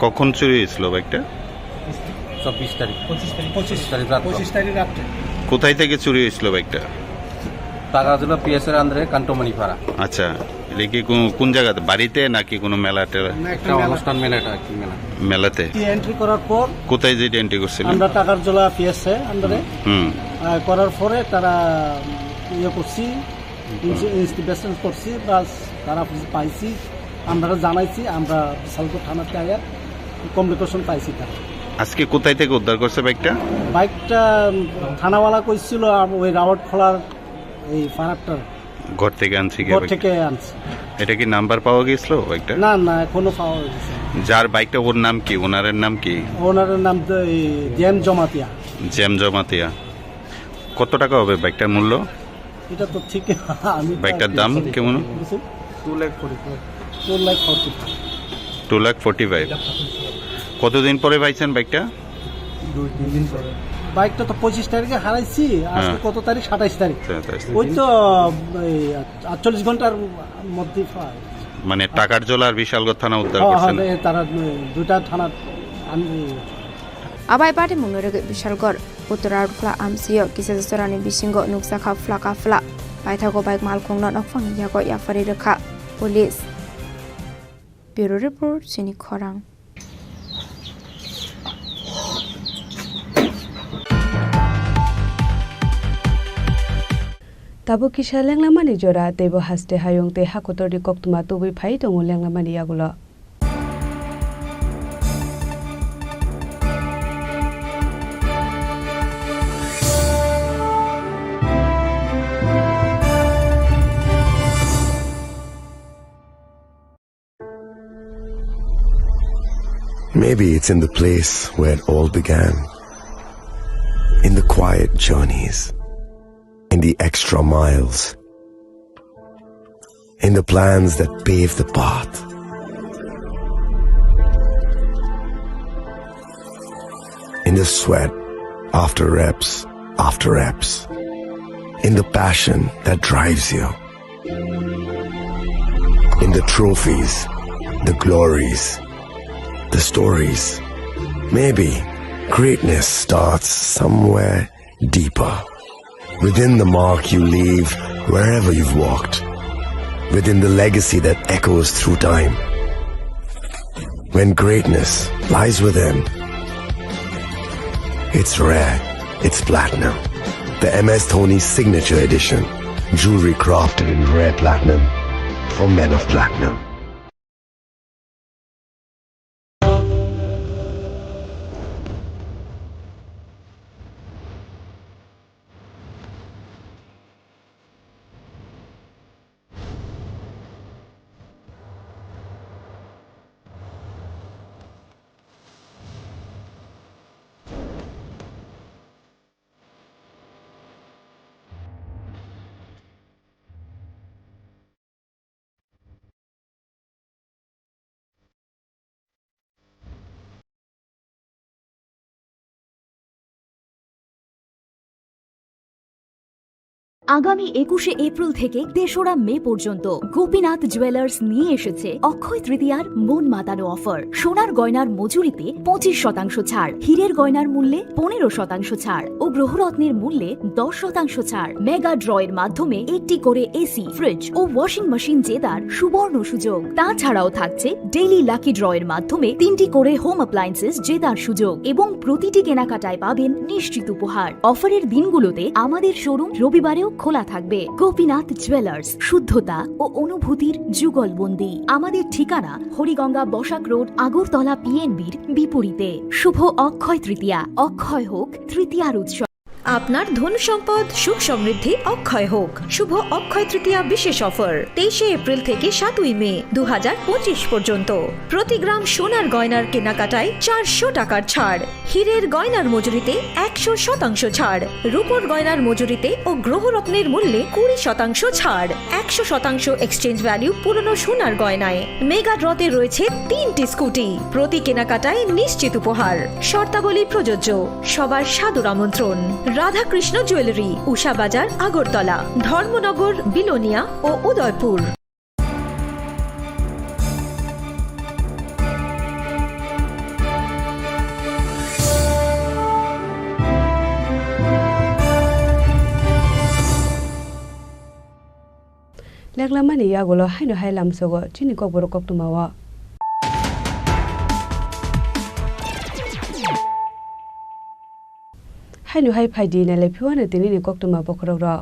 কখন চুরি হয়েছিল বাইকটা? 24 তারিখ। 25 তারিখ রাত্রে। কোথায় থেকে চুরি হয়েছিল বাইকটা? টাকাজুলা পিএসের আন্ডারে কান্টমণিপাড়া। আচ্ছা, এটা কি কোন জায়গাতে, বাড়িতে নাকি কোনো মেলা টেলা? একটা অনুষ্ঠান, মেলাটা কি মেলা? মেলাতে এন্ট্রি করার পর কোথায় যেটা এন্ট্রি করছিলেন? আমরা টাকারজলা পিএসএ আন্ডারে হুম, করার পরে তারা ইয়ে করছি, ইনভেস্টিগেশন করছি, বাস তারা পাইছি, আমরা জানাইছি, আমরা বিশালপুর থানাতে আয়া কমিউনিকেশন পাইছি। তারা আজকে কোথায় থেকে উদ্ধার করছে বাইকটা? বাইকটা থানাওয়ালা কইছিল ওই রাওয়াট খোলার এই ফারাকটার ঘর থেকে আনছি। ঘর থেকে আনছি। এটা কি নাম্বার পাওয়া গেছিল বাইকটা? না না, এখনো পাওয়া গেছে। যার বাইকটা ওর নাম কি, ওনারের নাম কি? ওনারের নাম তো জ্যাম জমাতিয়া। জ্যাম জমাতিয়া। কত টাকা হবে বাইকটার মূল্য? এটা তো ঠিক আমি বাইকটার দাম কেমন? 2,45,000। কতদিন পরে পাইছেন বাইকটা? 2-3 দিন পরে। বাইকটা তো 25 তারিখে হারাইছি, আজকে কত তারিখ? 27 তারিখ। ওই তো 48 ঘন্টার মধ্যে মানে টাকারজলা আর বিশালগড় থানা উদ্ধার করছেন? তারা দুটা থানা। Abai pati mungere Bishalgor, Uttarar Fla Amsio, Kisastorani Bishingo, Nuksaka Flaka Fla, Paitago Bike Malkung not of Yago Yafariraka, Police. Bureau Report, Chini Khorang. Tabo kisha lenglamani jora tebo haste hayong te hakotori koktuma tobi phai tongo lenglamani yagulo. Maybe it's in the place where it all began, in the quiet journeys, in the extra miles, in the plans that pave the path. In the sweat after reps, in the passion that drives you, in the trophies, the glories, the stories. Maybe greatness starts somewhere deeper, within the mark you leave wherever you've walked, within the legacy that echoes through time. When greatness lies within, it's rare, it's platinum. The MS Dhoni Signature Edition, jewelry crafted in rare platinum for men of platinum. আগামী 21শে April থেকে 3রা মে পর্যন্ত Gopinath jewellers নিয়ে এসেছে অক্ষয় তৃতীয়ার মন মাতানো offer. সোনার গয়নার মজুরিতে 25% ছাড়, হীরের গয়নার মূল্যে 15% ছাড় ও গ্রহরত্নের মূল্যে 10% ছাড়। মেগা ড্রয়ের মাধ্যমে একটি করে এসি, ফ্রিজ ও ওয়াশিং মেশিন জেতার সুবর্ণ সুযোগ। তাছাড়াও থাকছে ডেইলি লাকি ড্রয়ের মাধ্যমে 3টি করে হোম অ্যাপ্লায়েন্সেস জেতার সুযোগ এবং প্রতিটি কেনাকাটায় পাবেন নিশ্চিত উপহার। অফারের দিনগুলোতে আমাদের শোরুম রবিবারেও খোলা থাকবে। গোপীনাথ জুয়েলার্স, শুদ্ধতা ও অনুভূতির যুগলবন্দি। আমাদের ঠিকানা হরিগঙ্গা বসাক রোড, আগরতলা পিএনবির বিপরীতে। শুভ অক্ষয় তৃতীয়া, অক্ষয় হোক তৃতীয়ার উৎসব। আপনার ধন সম্পদ সুখ সমৃদ্ধি অক্ষয় হোক। শুভ অক্ষয় তৃতীয়া বিশেষ অফার 23শে এপ্রিল থেকে 7ই মে 2025 পর্যন্ত। প্রতি গ্রাম সোনার গয়নার কেনাকাটায় 400 টাকার ছাড়, হীরের গয়নার মজুরিতে 100% ছাড়, রূপোর গয়নার মজুরিতে ও গ্রহরত্নের মূল্যে 20% ছাড়, 100% এক্সচেঞ্জ ভ্যালু পুরনো সোনার গয়নায়। মেগা ড্রতে রয়েছে 3টি স্কুটি, প্রতি কেনাকাটায় নিশ্চিত উপহার। শর্তাবলী প্রযোজ্য। সবার সাদর আমন্ত্রণ। রাধাকৃষ্ণ জুয়েলারি, উষা বাজার, আগরতলা, ধর্মনগর, বিলোনিয়া ও Udaipur. Leklamani yagulo haino hailam sogo chini kokborok koktumawa. Haino hai phaidi na lepiwana tini ni koktuma bokrokro.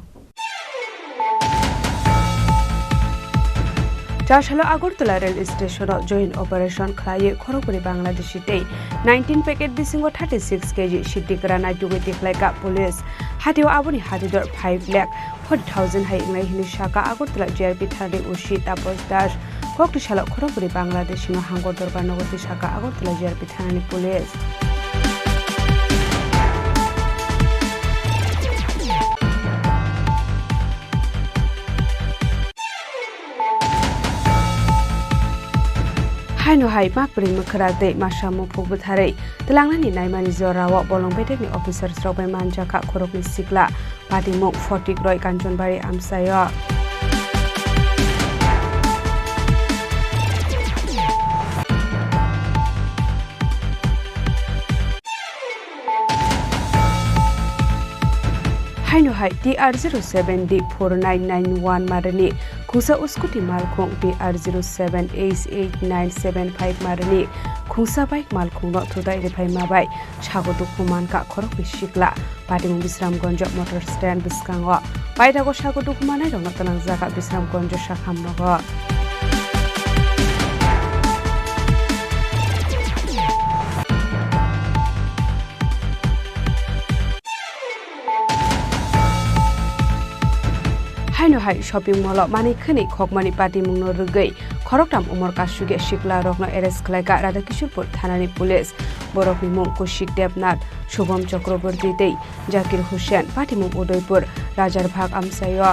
Chashalo Agortola rail station joint operation khlaye Khorogpuri Bangladeshi tei 19 packet bisingo 36 kg shidikra na dugiti khlaika police hatio aboni hatidor 5 lakh 40,000 hai inglai hini shaka Agortola JRP thani ushi tapos dash Koktishala Khorogpuri Bangladeshi no hangor dorbar nogoti shaka Agortola JRP thani police Haino hai mak pring makarate masamu phubutharai telangnani naimani jorawa bolongbetekni officer srobai manjaka khorokni sikla patimok 40 roi kanchonbari amsaya Haino hai TR07D4991 marani Khusa uskuti malkhong TR07889755 marani Khusa bike malkhong no thudai rephai mabai chagotu kuman ka khorok bisikla Patimung Bisramganj motor stand biskango Paidago chagotu kumanai rong talang jaka Bisramganj shakhamnogo Haino hai shopping mall mani khani khokmani party mungno rugai khoroktam umor kasuge shikla rokno arrest khlaika Radhakishorpur thanani police borokni mung Kushik Devnath Shubham Chakraborty tei Zakir Hussain party mung Udaipur Rajar Bhag amsayo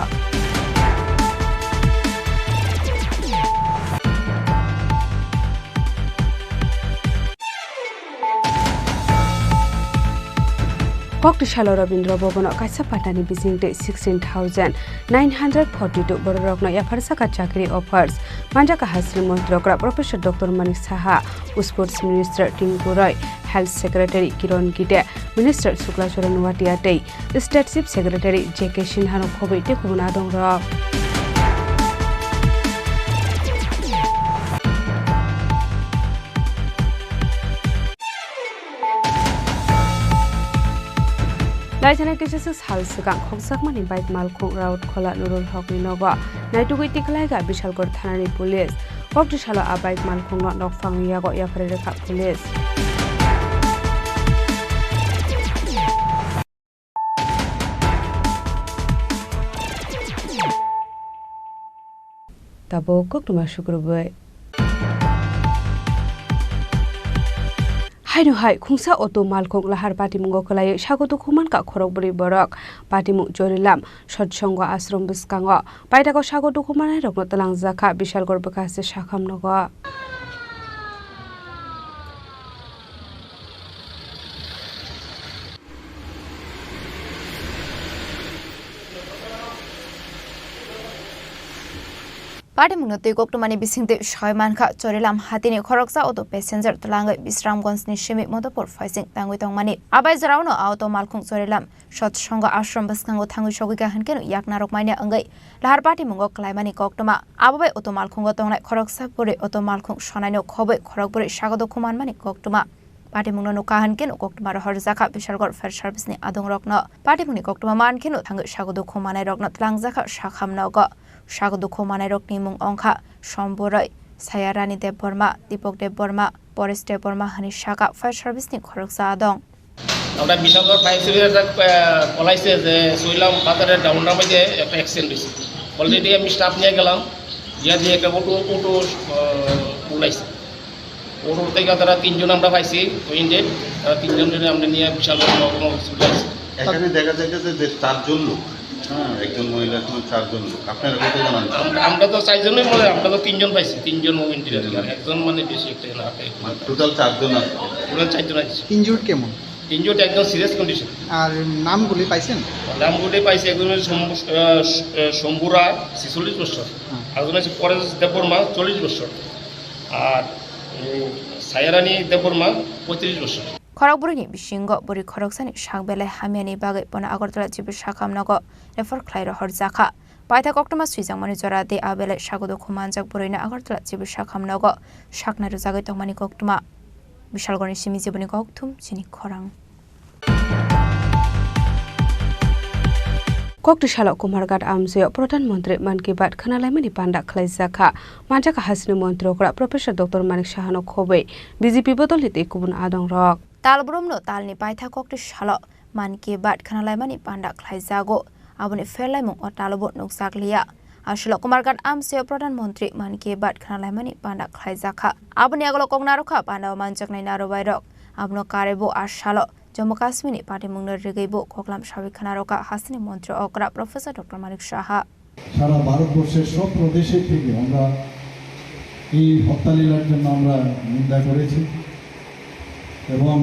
Koktishala Rabindra Bhogan kaisa patani bisingte 16,942 bororokno yafarsaka chakri offers manjaka hasri montrokra Professor Dr. Manik Saha Sports Minister Tinku Roy Health Secretary Kiron Gite Minister Sukla Choran Watia tei State Chief Secretary JK Sinhano khobai te kubuna dongra Laithana keses hal sikang khoksakmani bike malkhong route khola Nurul Hokni nogo naitugui tiklaiga Bishalgor thanani police Koktishala a bike malkhong no nokfang yago yafare rekha police Tabo koktuma shukrubai Haino hai khungsa auto malkhong lahar patimungo kalaye sagoto khuman ka Khorogpuri borok patimu jorilam satsongo ashram biskango paitago sagoto khumanai rokno talangjaka Bishalgor bekase sakhamnogo Patimungno tei koktumani bisingte shoymankha chorilam hatini khoroksa auto passenger talangai Bisramganj ni shemi modopor faising tangui tongmani abai jarauno auto malkhung chorilam satsongo ashram biskango thangui sogika hankeno yaknarok maina angai lahar patimungo klaimani koktuma abai auto malkhungo tongnai khoroksa pore auto malkhung sonaino khobai Khorogpuri sagodo khumanmani koktuma Patimungno nukahankeno koktumar horjaka Bishalgor fire service ni adongrokno Patimungni koktuma mankeno thangai sagodo khumanai rokno talangjaka sakhamnogo Sagodo Khomanai rokni mung ongkha Somboroi Sayarani Dev Burma Dipok Dev Burma Boris Dev Burma hani shaka fire service ni khoroksa adong আমরা Bishalgor fire সার্ভিসে বলাইছে যে সইলাম বাজারের ডাউনটার মধ্যে একটা accident হয়েছে already আমি staff নিয়ে গেলাম গিয়ে দিয়ে একটা অটো উলাইছে অটো থেকে তারা তিনজন আমরা পাইছি ইন্ডেড তিনজন আমরা নিয়ে Bishalgor হসপিটাল এখানে দেখা যাচ্ছে যে চারজন লোক একজন মহিলা চারজন লোক আপনারা কত জন আমরা তো চারজনই বলে আমরা তো তিনজন পাইছি তিনজন ইন্ডিয়ান একজন মানে বেশি একটা না টোটাল চারজন আছে টোটাল চারজন আছে ইনজুর্ড কেমন তিনজনটা একদম সিরিয়াস কন্ডিশন। আর নামগুলি পাইছেন? নামগুলি পাইছে, একজন শম্ভু রায় 46 বছর, একজন হচ্ছে পরেশ দেববর্মা 40 বছর, আর সায়ারানী দেববর্মা 35 বছর। খরগবুরিনি বিশিঙ্গ বরি খরগসানি সাংবেলে হামিয়ানি বাগै পना আগরতলা जिबि साखामनग रेफर खलाइ रहर जाखा पाइथा कक्टमा सुइजांमानि जरा दे आबेले सागुदो खुमानजाक बरिना আগরতলা जिबि साखामनग साकनारु जागै तंमानि कक्टमा বিশালগড়ের সিমি জীবনী কক্তুম চিনি খরাং। কক্টশালা কুমারঘাট আমজে প্রধানমন্ত্রী মান কি বাত খানালাইমানি পান্ডা খালাইজাখা মানজাকা হাসিনি মন্ত্রী করা প্রফেসর ডক্টর মানিক সাহানো খबै বিজেপি বদলিতে কুবুন আদং রক तालब्रमनो तालनि पाइथा कक्टशला मान की बात खानालाइमानि पान्डा खालाइजागो आबनि फेरलाइमुं अ तालबो नुकसागलिया आसलो कुमारघाट आमसे प्रधानमंत्री मान की बात खानालाइमानि पान्डा खालाइजाखा आबनि आगलो कगनारुखा पान्डा मानजाकनाय नारबायरक आबनो कारेबो आसालो जम्मू काश्मीरनि पार्टी मुंगनो रिगैबो कोकलाम साबि खानारका हासिनि मन्त्री अकरा प्रफेसर डक्टर मानिक साहा সারা ভারতবর্ষের সব প্রদেশে থেকে আমরা এই হত্যালীলার জন্য আমরা নিন্দা করেছি এবং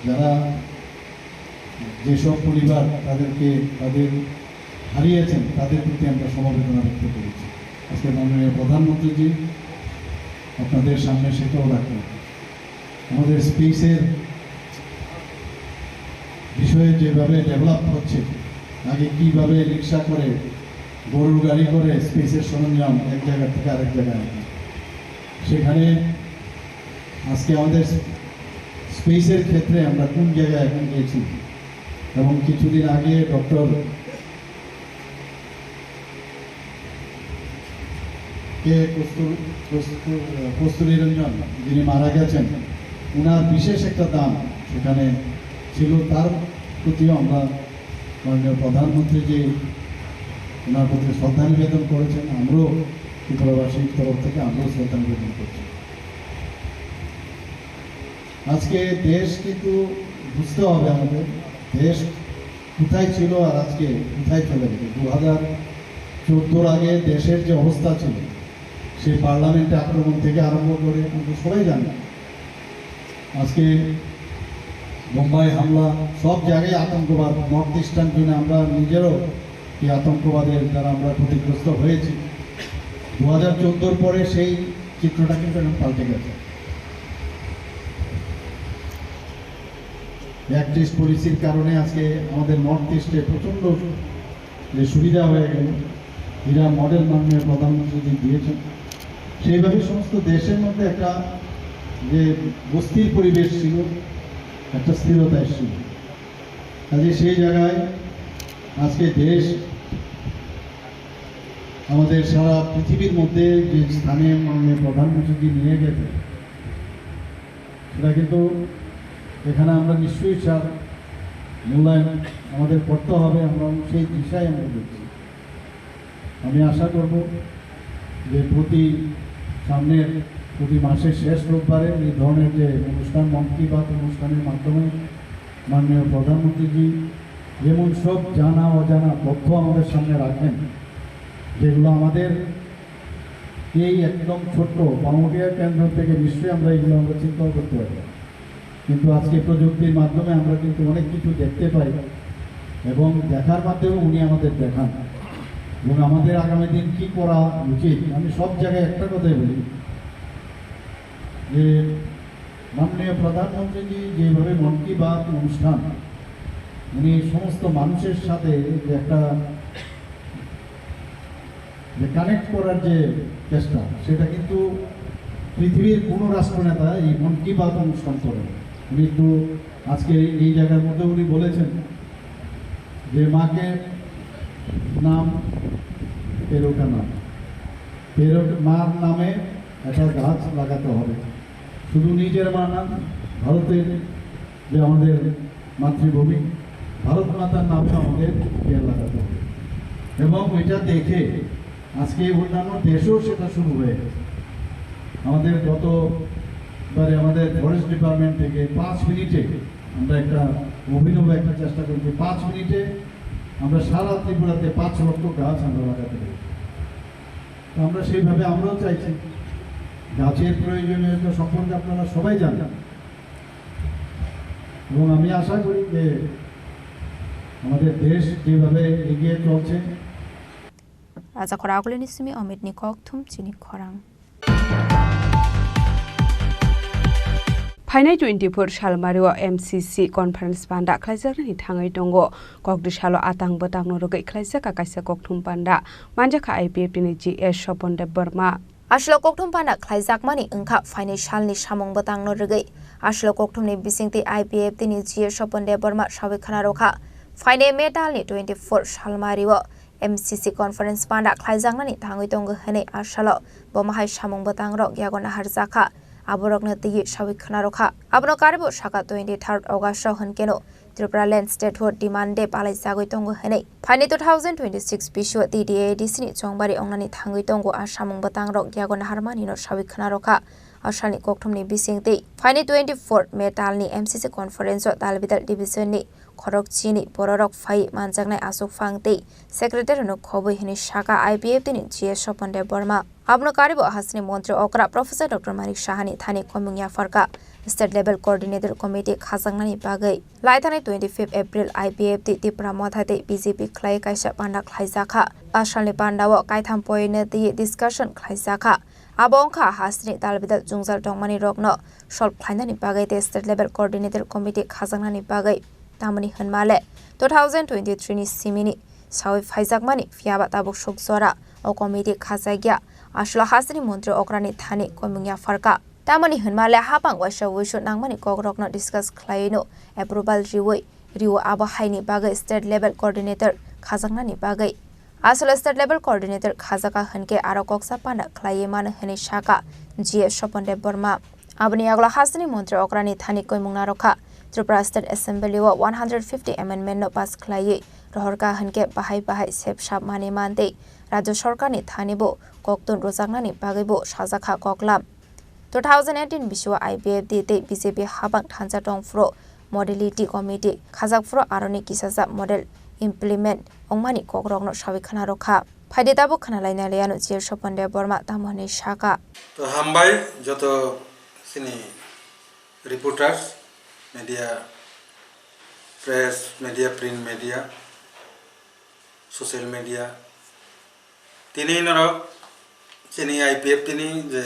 যারা যেসব পরিবার তাদের হারিয়েছেন তাদের প্রতি আমরা সমবেদনা ব্যক্ত করেছি। আজকে মাননীয় প্রধানমন্ত্রীজি আপনাদের সামনে সেটাও রাখলেন। আমাদের স্পেসের বিষয়ে যেভাবে ডেভেলপ হচ্ছে, আগে কীভাবে রিক্সা করে গরুর গাড়ি করে স্পেসের সরঞ্জাম এক জায়গা থেকে আরেক জায়গায়, সেখানে আজকে আমাদের স্পেসের ক্ষেত্রে আমরা কোন জায়গায় এখন গিয়েছি। এবং কিছুদিন আগে ডক্টর কস্তুরী রঞ্জন যিনি মারা গেছেন, ওনার বিশেষ একটা দান সেখানে ছিল, তার প্রতিও আমরা মাননীয় প্রধানমন্ত্রী যে ওনার প্রতি শ্রদ্ধা নিবেদন করেছেন, আমরাও ত্রিপুরাবাসীর তরফ থেকে আমরাও শ্রদ্ধা নিবেদন করছি। আজকে দেশ কিন্তু বুঝতে হবে আমাদের দেশ কোথায় ছিল আর আজকে কোথায় চলে গেছে। 2014 আগে দেশের যে অবস্থা ছিল, সেই পার্লামেন্টে আক্রমণ থেকে আরম্ভ করে আমরা সবাই জানি, আজকে মুম্বাই হামলা, সব জায়গায় আতঙ্কবাদ, নর্থ ইস্টার্ন জোনে আমরা নিজেরও এই আতঙ্কবাদের দ্বারা আমরা ক্ষতিগ্রস্ত হয়েছি। 2014 পরে সেই চিত্রটা কিন্তু এখন পাল্টে গেছে। অ্যাক্ট ইস্ট পলিসির কারণে আজকে আমাদের নর্থ ইস্টে প্রচণ্ড যে সুবিধা হয়ে গেল, এরা মডেল মাননীয় প্রধানমন্ত্রী দিয়েছেন, সেইভাবে সমস্ত দেশের মধ্যে একটা যে বস্তির পরিবেশ ছিল, একটা স্থিরতা এসেছিল। কাজে সেই জায়গায় আজকে দেশ আমাদের সারা পৃথিবীর মধ্যে যে স্থানে মাননীয় প্রধানমন্ত্রী নিয়ে গেছে, সেটা কিন্তু এখানে আমরা নিশ্চয়ই স্যার মূল্যায়ন আমাদের করতে হবে, আমরা সেই দিশায় আমরা দেখছি। আমি আশা করব যে প্রতি মাসের শেষ রোববারে এই ধরনের যে অনুষ্ঠান, মন কি বাত অনুষ্ঠানের মাধ্যমে মাননীয় প্রধানমন্ত্রীজি যেমন সব জানা অজানা তথ্য আমাদের সামনে রাখেন, যেগুলো আমাদের এই একদম ছোট্ট বামুটিয়া কেন্দ্র থেকে নিশ্চয়ই আমরা এগুলো আমরা চিন্তাও করতে পারি, কিন্তু আজকে প্রযুক্তির মাধ্যমে আমরা কিন্তু অনেক কিছু দেখতে পাই এবং দেখার মাধ্যমে উনি আমাদের দেখান এবং আমাদের আগামী দিন কী করা উচিত। আমি সব জায়গায় একটা কথাই বলি যে মাননীয় প্রধানমন্ত্রীজি যেভাবে মন কি বাত অনুষ্ঠান, উনি সমস্ত মানুষের সাথে যে একটা কানেক্ট করার যে চেষ্টা, সেটা কিন্তু পৃথিবীর কোনো রাষ্ট্রনেতা এই মন কি বাত অনুষ্ঠান করেন। উনি তো আজকে এই জায়গার মধ্যে উনি বলেছেন যে মাকে নাম পেরোকা নাম, মার নামে একটা গাছ লাগাতে হবে, শুধু নিজের মা নাম, ভারতের যে আমাদের মাতৃভূমি, ভারত মাতার নামে আমাদের পেয়ার লাগাতে হবে। এবং এটা দেখে আজকে অন্যান্য দেশেও সেটা শুরু হয়ে গেছে। আমাদের গতবারে আমাদের ফরেস্ট ডিপার্টমেন্ট থেকে 5 মিনিটে আমরা একটা অভিনব একটা চেষ্টা করেছি, 5 মিনিটে আমরা সারা ত্রিপুরাতে 5 লক্ষ গাছ আমরা লাগাতে পারি। তো আমরা সেইভাবে আমরাও চাইছি। গাছের প্রয়োজনীয়তা সম্পর্কে আপনারা সবাই জানেন। এবং আমি আশা করি যে আমাদের দেশ যেভাবে এগিয়ে চলছে Raja Khoragule ni simi Amit ni Kokthum Chini Khorang फाइनाय 24 सालमारिव एमसीसी कन्फारेन्स पान्डा खलाइजाकनि थाङै दङ ककदु सालो आतां बतांनो रगै खलाइजाका काइसा ककथुम पान्डा मानजाखा आईपीएफ नि GS Swapan Deb Barma Ashlo Kokthum Panda Klaizakmani Unka Financialni Shamong Batangno Rugay Ashlo Kokthumni Bisingti IPF Tini Jir Soponde Burma Shavikana Roka Fine Metalni 24 Shalmariwo MCC Conference Panda Klaizakmani Tanguitongo Hene Ashalo Bomahai Shamong Batangro Yagona Harzaka Aborokna Ti Shavikana Roka Abno Karibo Shaka 23rd August Hankeno Tripura Land Statehood Demande Palai Saguitongo Hene Fine 2026 Bishu TDADC ni Chongbari Ongnani Tanguitongo Ashamong Batangrok Yagon Harmani no Shavikana Roka Ashani Kokthumni Bisingti Fine 24 Metalni MCC Conference Dalbidal Division ni Khorok Chini Bororok Fai Manjagnai Asuk Fangti Secretary no Khoboi Hini Shaka IPF Tini GS Soponde Burma Abno Karibo Hasni Montri Okra Professor Dr. Manik Shahani Thani Komungya Farka State Level Coordinator Committee Khazangnani Bagai Laithani 25 April IPF Tripura Mothate BJP Klai Kaisa Panda Klaizaka Ashani Pandawo Kaitham Poine the discussion Klaizaka Abongka Hasni Dalbidal Jungzal Dongmani Rokno Shol Klainani Bagai State Level Coordinator Committee Khazangnani Bagai Tamani Hanmale 2023 ni Simini Sawi Faizakmani Fiaba Tabuk Shukzora O Committee Khazagya Ashla Hasni Montri Okrani Thani Komungya Farka Tamani Hanmale Hapang Washa Wishu Nangmani Kogrokno discuss Klaino approval Riwo Aba Haini Bagai State Level Coordinator Khazangnani Bagai Asala State Level Coordinator Khazaka Hanke Arokoksa Panda Klayeman Hene Shaka GS Soponde Burma Abni Agla Hasni Montri Okrani Thani Komungna Roka Tripura State Assembly 150 amendment no pass Klaye Rohorka Hanke Bahai Sep Shap Mani Mante Rajyo Sorkani Thanibo Koktun Rozagnani Bagibo Shazaka Koklam 2018 Bishwa IPF DT BJP Habang Thansa Tongfro Modality Committee Khazak Fro Aroni Kisasa Model Implement Ongmani Kokrokno Shavikana Roka Faidetabu Khanalaina Leano Jir Soponde Burma Tamoni Shaka तो हम भाई जो तो सिनी reporters media press media print media social media तीनों नरक सिनी IPF तीनों जे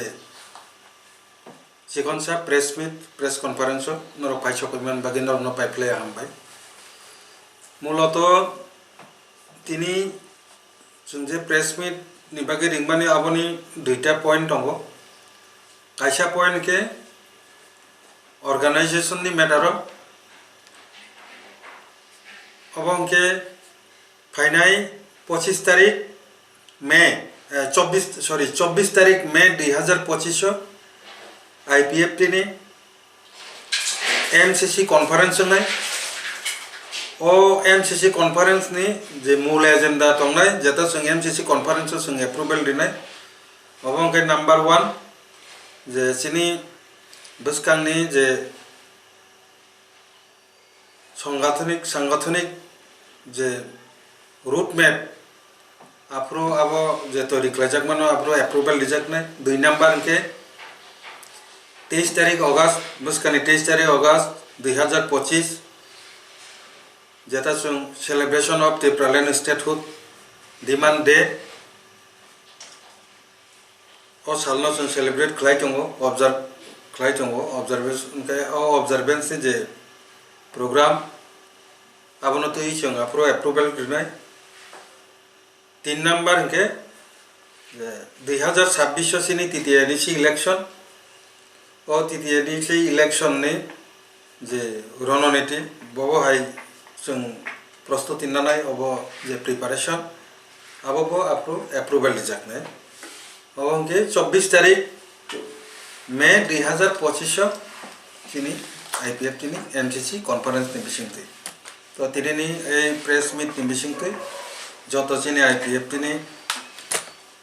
सिकन सा प्रेस मीट प्रेस कॉन्फ्रेंस नरक पाई चौकमान बाकी नरक न पाई प्ले हम भाई मूलतो तीनों जुनजे प्रेस मीट निबागे रिंगबानी आबनी दुईटा पॉइंट होंगो काइसा पॉइंट के ऑर्गेनाइजेशन नि मैटर अबं के फाइनाई 25 तारीख मई 24 तारीख मई 2025 आईपीएफ टीनी एमसीसी कॉन्फ्रेंस नै ओ एमसीसी कॉन्फ्रेंस नि जे मूल एजेंडा तंगनाय जेता जों एमसीसी कॉन्फ्रेंस जों अप्रूवल दिनाय अबं के नंबर 1 जे सिनी बसकांगनि जे सांगठनिक जे रूट मैप आपरो आबो जे तो रिक्लाइजाक मानो आपरो अप्रूवल दिजाकनाय 2 नंबर के 23 तारीख अगस्त बसकानि 23 तारीख अगस्त 2025 जेता जों celebration of Tripura land statehood demand day ओ सालनो जों सेलिब्रेट खालाय दङ ऑब्जर्वेंस जे प्रोग्राम आबनो तो जों आपरो अप्रूवल दिनाय 3 नंबर के 2026 सिनी टीटीआईडीसी इलेक्शन और टीटीआईडीसी इलेक्शन ने जे रणनीति बबो हाय जों प्रस्तुति नानाय अब जे प्रिपारेशन आबो आपरो अप्रूवल दिजाकनाय अबंके 24 तारीख मई 2025 सिनी आईपीएफ सिनी एमसीसी कॉन्फ्रेंस नि बिसिंगते तो तिरेनि ए प्रेस मीट नि बिसिंगते जत सिनी आईपीएफ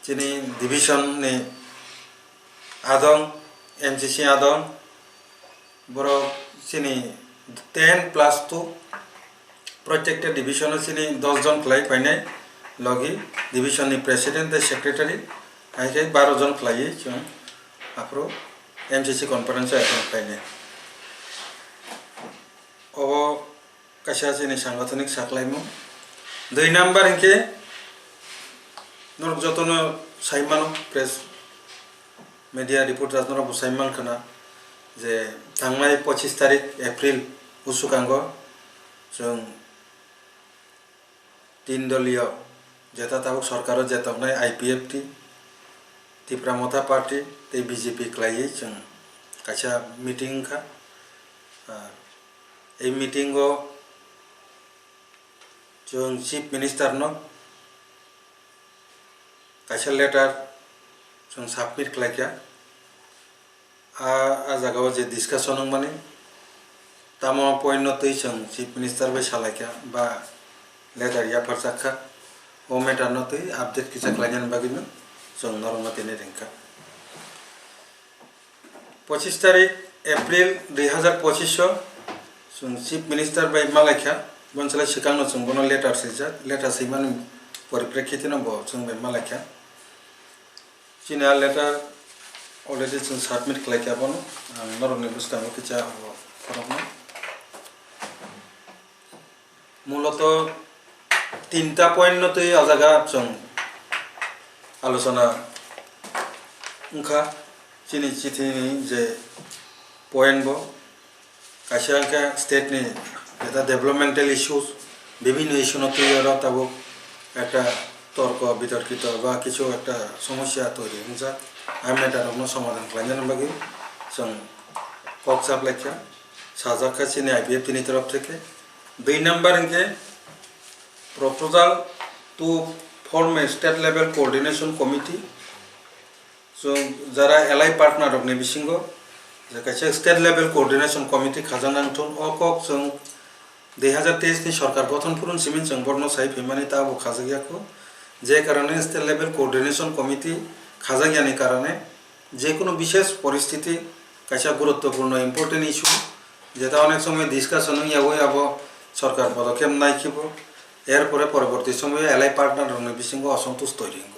सिनी डिविजन नि आदं एमसीसी आदं बरो सिनी 10+2 प्रत्येक डिविजन सिनी 10 जन खलाई पाइनाय लगी डिविजन नि प्रेसिडेंट सेक्रेटरी आइके 12 जन खलाई जों आफ्रो एमसीसी कॉन्फ्रेंस अटेंड पाइनाय kaisa chini sangatonik saklaimo 2 number inke norok jotono saimano press media reporters norok saiman kana je tangnai 25 tarik April usukango jong 3 দলীয় যেটা তাবক সরকারও যেতকনাই IPFT Tripura Motha Party te BJP klai jeng kaisa meeting kha ei meeting o jong chief minister no kaisa letter jong submit klai kya a jagao je discussion mane tamo point no tei jong chief minister bai salai kya ba letter ya parsakha o matter no tei update kisa klaian bagino jong normati ne ringka 25 tarik April 2025 jong chief minister bai malakha bonsala sikangno jong bono letter sija letter siman poriprekhiti no bo jong bai malakha chini letter already jong submit klaikia bono noroni bustamo kicha korokno muloto 3টা point নতে আজাগা জং আলোচনা উনখা চিনি চিঠিনি যে point বো কাশাঙ্কা state নি এটা developmental issues বিভিন্ন issue নতে আর তাবো একটা তর্ক বিতর্কিত বা কিছু একটা সমস্যা তৈরি হনসা আমি এটা রকম সমাধান খাইজানো বাকি জং কক্সাপ লেখা সাজাকা চিনি IPFT নি তরফ থেকে 2 number ইনকে proposal to form a state level coordination committee so jara ally partner of nebisingo je kaise state level coordination committee khajanang thon okok jong 2023 ni sarkar গঠন purun simin jong borno sai phimani ta bo khajagya ko je karone state level coordination committee khajagya ni karone je kono bishesh পরিস্থিতি kaisa গুরুত্বপূর্ণ important issue jeta onek somoy discussion hoya hoi abo sarkar পদক্ষেপ নাই khibo এরপরে পরবর্তী সময়ে এলাই partner বিসঙ্গ অসন্তোষ তৈরি হব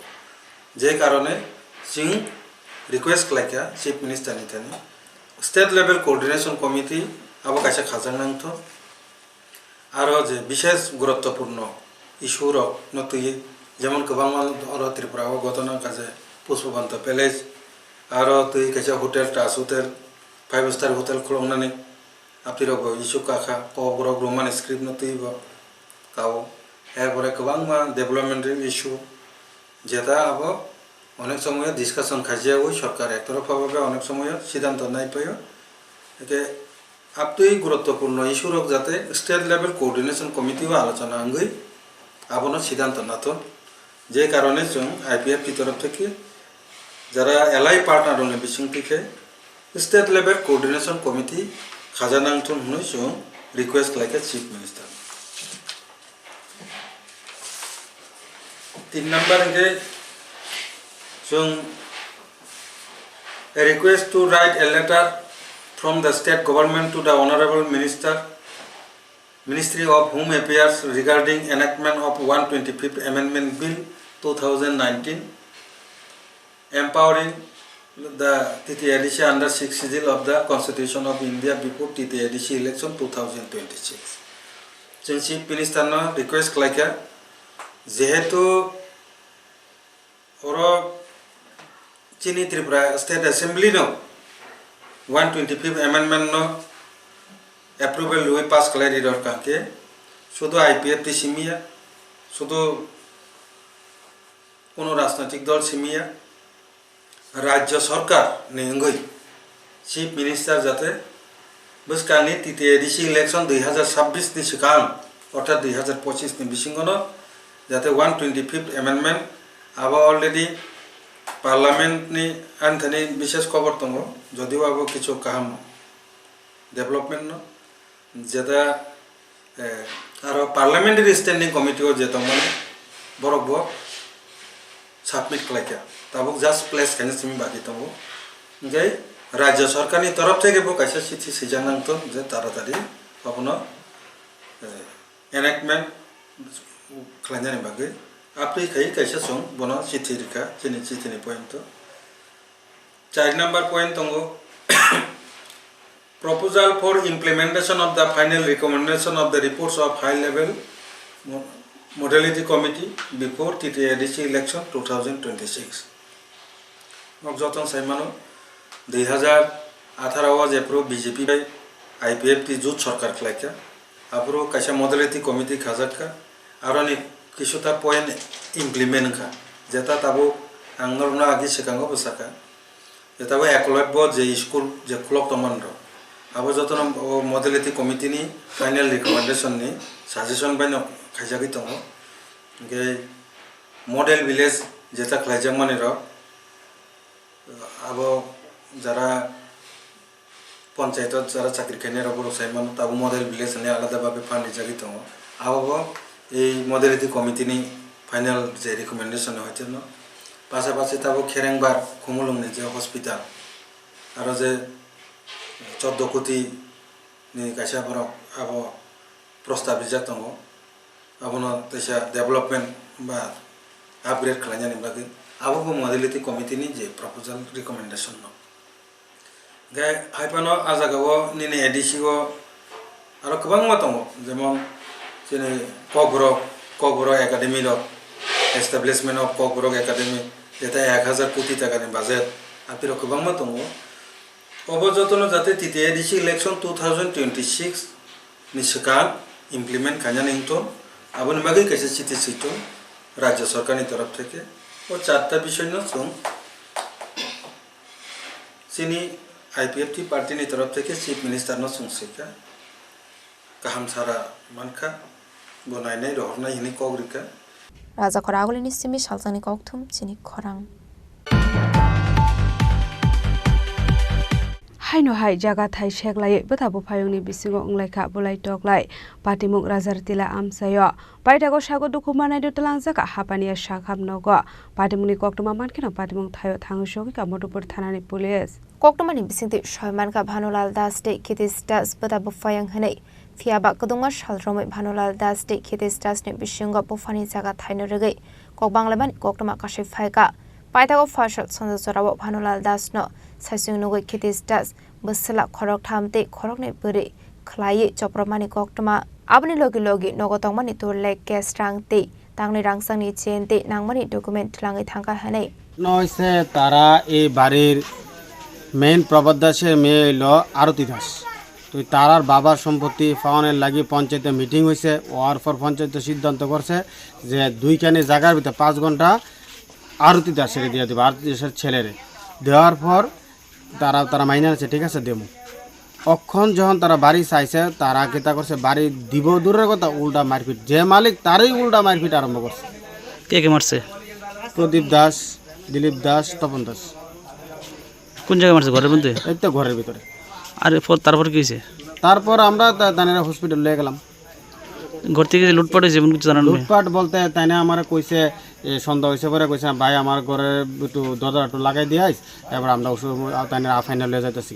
যে কারণে Singh request Laika chief minister নিতেন স্টেট লেভেল কোঅর্ডিনেশন কমিটি আবো কাছে খাজানাংথ আরো যে বিশেষ গুরুত্বপূর্ণ ইস্যুর নতুই যেমন গোবাং ত্রিপুরা ঘটনা কাজে পুষ্পবন্ত প্যালেস আরো তুই কাছে হোটেল টাস হোটেল 5 স্টার হোটেল খুলনানি আপনি রব ইস্যু কাখা কবরক রোমান স্ক্রিপ্ট নতুই কাও এরপরে গোবাং ডেভেলপমেন্টাল ইস্যু যেটা আবো অনেক সময় ডিসকাশন খাইজিয়া ওই সরকার একতরফাভাবে অনেক সময় সিদ্ধান্ত নাই পায় এতে আপনি গুরুত্বপূর্ণ ইস্যুর যাতে স্টেট লেভেল কোঅর্ডিনেশন কমিটিও আলোচনা আঙ্গই আবনো সিদ্ধান্ত নাতো যে কারণে जों IPFT তরফ থেকে যারা এলাই পার্টনার রনে বিসিং থেকে স্টেট লেভেল কোঅর্ডিনেশন কমিটি খাজানাংথন হই जों রিকোয়েস্ট লাইকে চিফ মিনিস্টার 3 number ke जों a request to write a letter from the state government to the honorable ministry of home affairs regarding enactment of 125th amendment bill 2019 empowering the TTADC under 6 schedule of the constitution of India before TTADC election 2026 जों chief minister no request लाइका যেহেতু ওরা চিনি Tripura state assembly নো 125th amendment no approval লই pass কলাই দরকার কে শুধু IPFT সিমিয়া শুধু কোন রাজনৈতিক দল সিমিয়া রাজ্য সরকার নেঙ্গই চিফ মিনিস্টার যাতে বসকানি TTADC ইলেকশন 2026 নি সিকাং অর্থাৎ 2025 নি বিসিংগনো যাতে 125th amendment আবা অলরেডি পার্লামেন্ট নি আনথানি বিশেষ খবর দङ যদিও আবো কিছু কাম ডেভেলপমেন্ট ন যেটা আর পার্লামেন্টারি স্ট্যান্ডিং কমিটিও যেটা মানে বরব সাবমিট কলাইকা তাবক জাস্ট প্লেস খাইনে সিমি বাকি দङ গাই রাজ্য সরকারনি তরফ থেকে বো কাইসা চিঠি সিজানাংত যে তাড়াতাড়ি আপনো এনাক্টমেন্ট খাইনানি বাকি আপনি খাই কাইসা সং বনো চিঠি রিকা চিনি চিঠিনি পয়েন্ট 4 নাম্বার পয়েন্ট দङ proposal for implementation of the final recommendation of the reports of high-level modality committee before TTADC election 2026. Mokjotong saimano 2018 April BJP by IPF ti jut sarkar khlaika apro kaisa modality committee khajakka aroni kisuta point implement kha jeta tabo angorna agi sekango bosaka jeta bo ekolotbo je school je clock tomandro abo jotono modality committee ni final recommendation ni suggestion baino khaijagi tongo ge model village jeta khlaijak mani ro abo jara পঞ্চায়েতত যারা চাকরি খাইনে রবর সাইমান তাবো model village নে আলাদাভাবে fund জাগি দङ আবো এই modality committee নি final যে রিকমেন্ডেশন হইছে ন পাশাপাশি তাবো খেরেংবার খুমুলুংনি যে হসপিটাল আর যে 14 কোটি নি কাইসা বড় আবো প্রস্তাব বিজাক দङ আবনো তেসা ডেভেলপমেন্ট বা আপগ্রেড খালাইনি বাকি আবো মডেলিটি কমিটি নি যে প্রপোজাল রিকমেন্ডেশন ন গে হাইপানো আজাগাও নিনে এডিসিও আর গোবাং মা দङ যেমন যেনে kokborok একাডেমি র এস্টাবলিশমেন্ট অফ kokborok একাডেমি যেটা 1000 কোটি টাকার বাজেট আপির গোবাং মা দङ অবযতন যাতে TTADC ইলেকশন 2026 নিসকান ইমপ্লিমেন্ট খাজানি তো আবন মাগে কাছে চিঠি চিটো রাজ্য সরকারের তরফ থেকে ও চারটা বিষয় ন সং চিনি IPFT पार्टी नि तरफ থেকে চিফ মিনিস্টার ন সংসিকা কাহাম সারা মানখা বনাইনাই রহনাই হিনি কগ্রিকা রাজা খরাগলিনি সিমি সালজানি ককথুম চিনি খরাং হাইনো হাই জায়গা থাই শেগলাই বথাবো ফায়ংনি বিসিগোংলাইখা বলাই টকলাই পাটিমুক রাজার তিলা আমসায় পাইটাগো সাগো দুখু মানাইদো তলাংজাকা হাপানিয়া শাখামনগো পাটিমুনি কক্টমা মানকেন পাটিমুক থায়ো থাংসগিকা মধুপুর থানানি পুলিশ কক্টমানি বিসিংতি সয়মানকা ভানুলাল দাস দে খেতিস দাস বথাবো ফায়ং হनै ফিয়াবা কদংমা সালরमै ভানুলাল দাস দে খেতিস দাসনি বিসিংগো বফানি জায়গা থাইনো রগৈ ককবাংলাবানি কক্টমা কাশে ফায়কা পাইতাগো ফাশল সঞ্জজরাবো ভানুলাল দাস ন সাইসুং নগৈ খেতিস দাস বসলা খরক থামতে খরকনে বরে খলায়ে চপ্রমানি কক্টমা abni logi logi nogotongmani turle cash rangte tangni rangsangni chente nangmani document langai thangka hanai নয়সে তারা এই বাড়ির মেইন প্রবদ্ধাসের মেয়ে হইল আরতি দাস তো তারার বাবার সম্পত্তি পাওয়ানোর লাগি পঞ্চায়েতে মিটিং হয়েছে ওয়ার পর পঞ্চায়েত সিদ্ধান্ত করছে যে দুইখানে জায়গার ভিতরে 5 ঘন্টা আরতি দাসের দিয়ে দেবে আরতি দাসের ছেলেরে দেওয়ার পর তারা মাইনে আছে ঠিক আছে দেবো অক্ষণ যখন তারা বাড়ি চাইছে তারা কেতা করছে বাড়ি দিব দূরের কথা উল্টা মারপিট যে মালিক তারই উল্টা মারপিট আরম্ভ করছে কে কে মারছে প্রদীপ দাস দিলীপ দাস তপন দাস কোন জায়গায় মারছে ঘরের মধ্যে এই তো ঘরের ভিতরে আর তারপর কি হয়েছে তারপর আমরা তাইনারা হসপিটাল নিয়ে গেলাম ঘর থেকে লুটপাট হয়েছে এমন কিছু জানান লুটপাট বলতে তাইনা আমার কইছে সন্ধ্যা হয়েছে পরে কইছে ভাই আমার ঘরে একটু দরজা একটু লাগাই দিয়ে আইস এবার আমরা তাইনারা ফাইনাল হয়ে যাইতেছি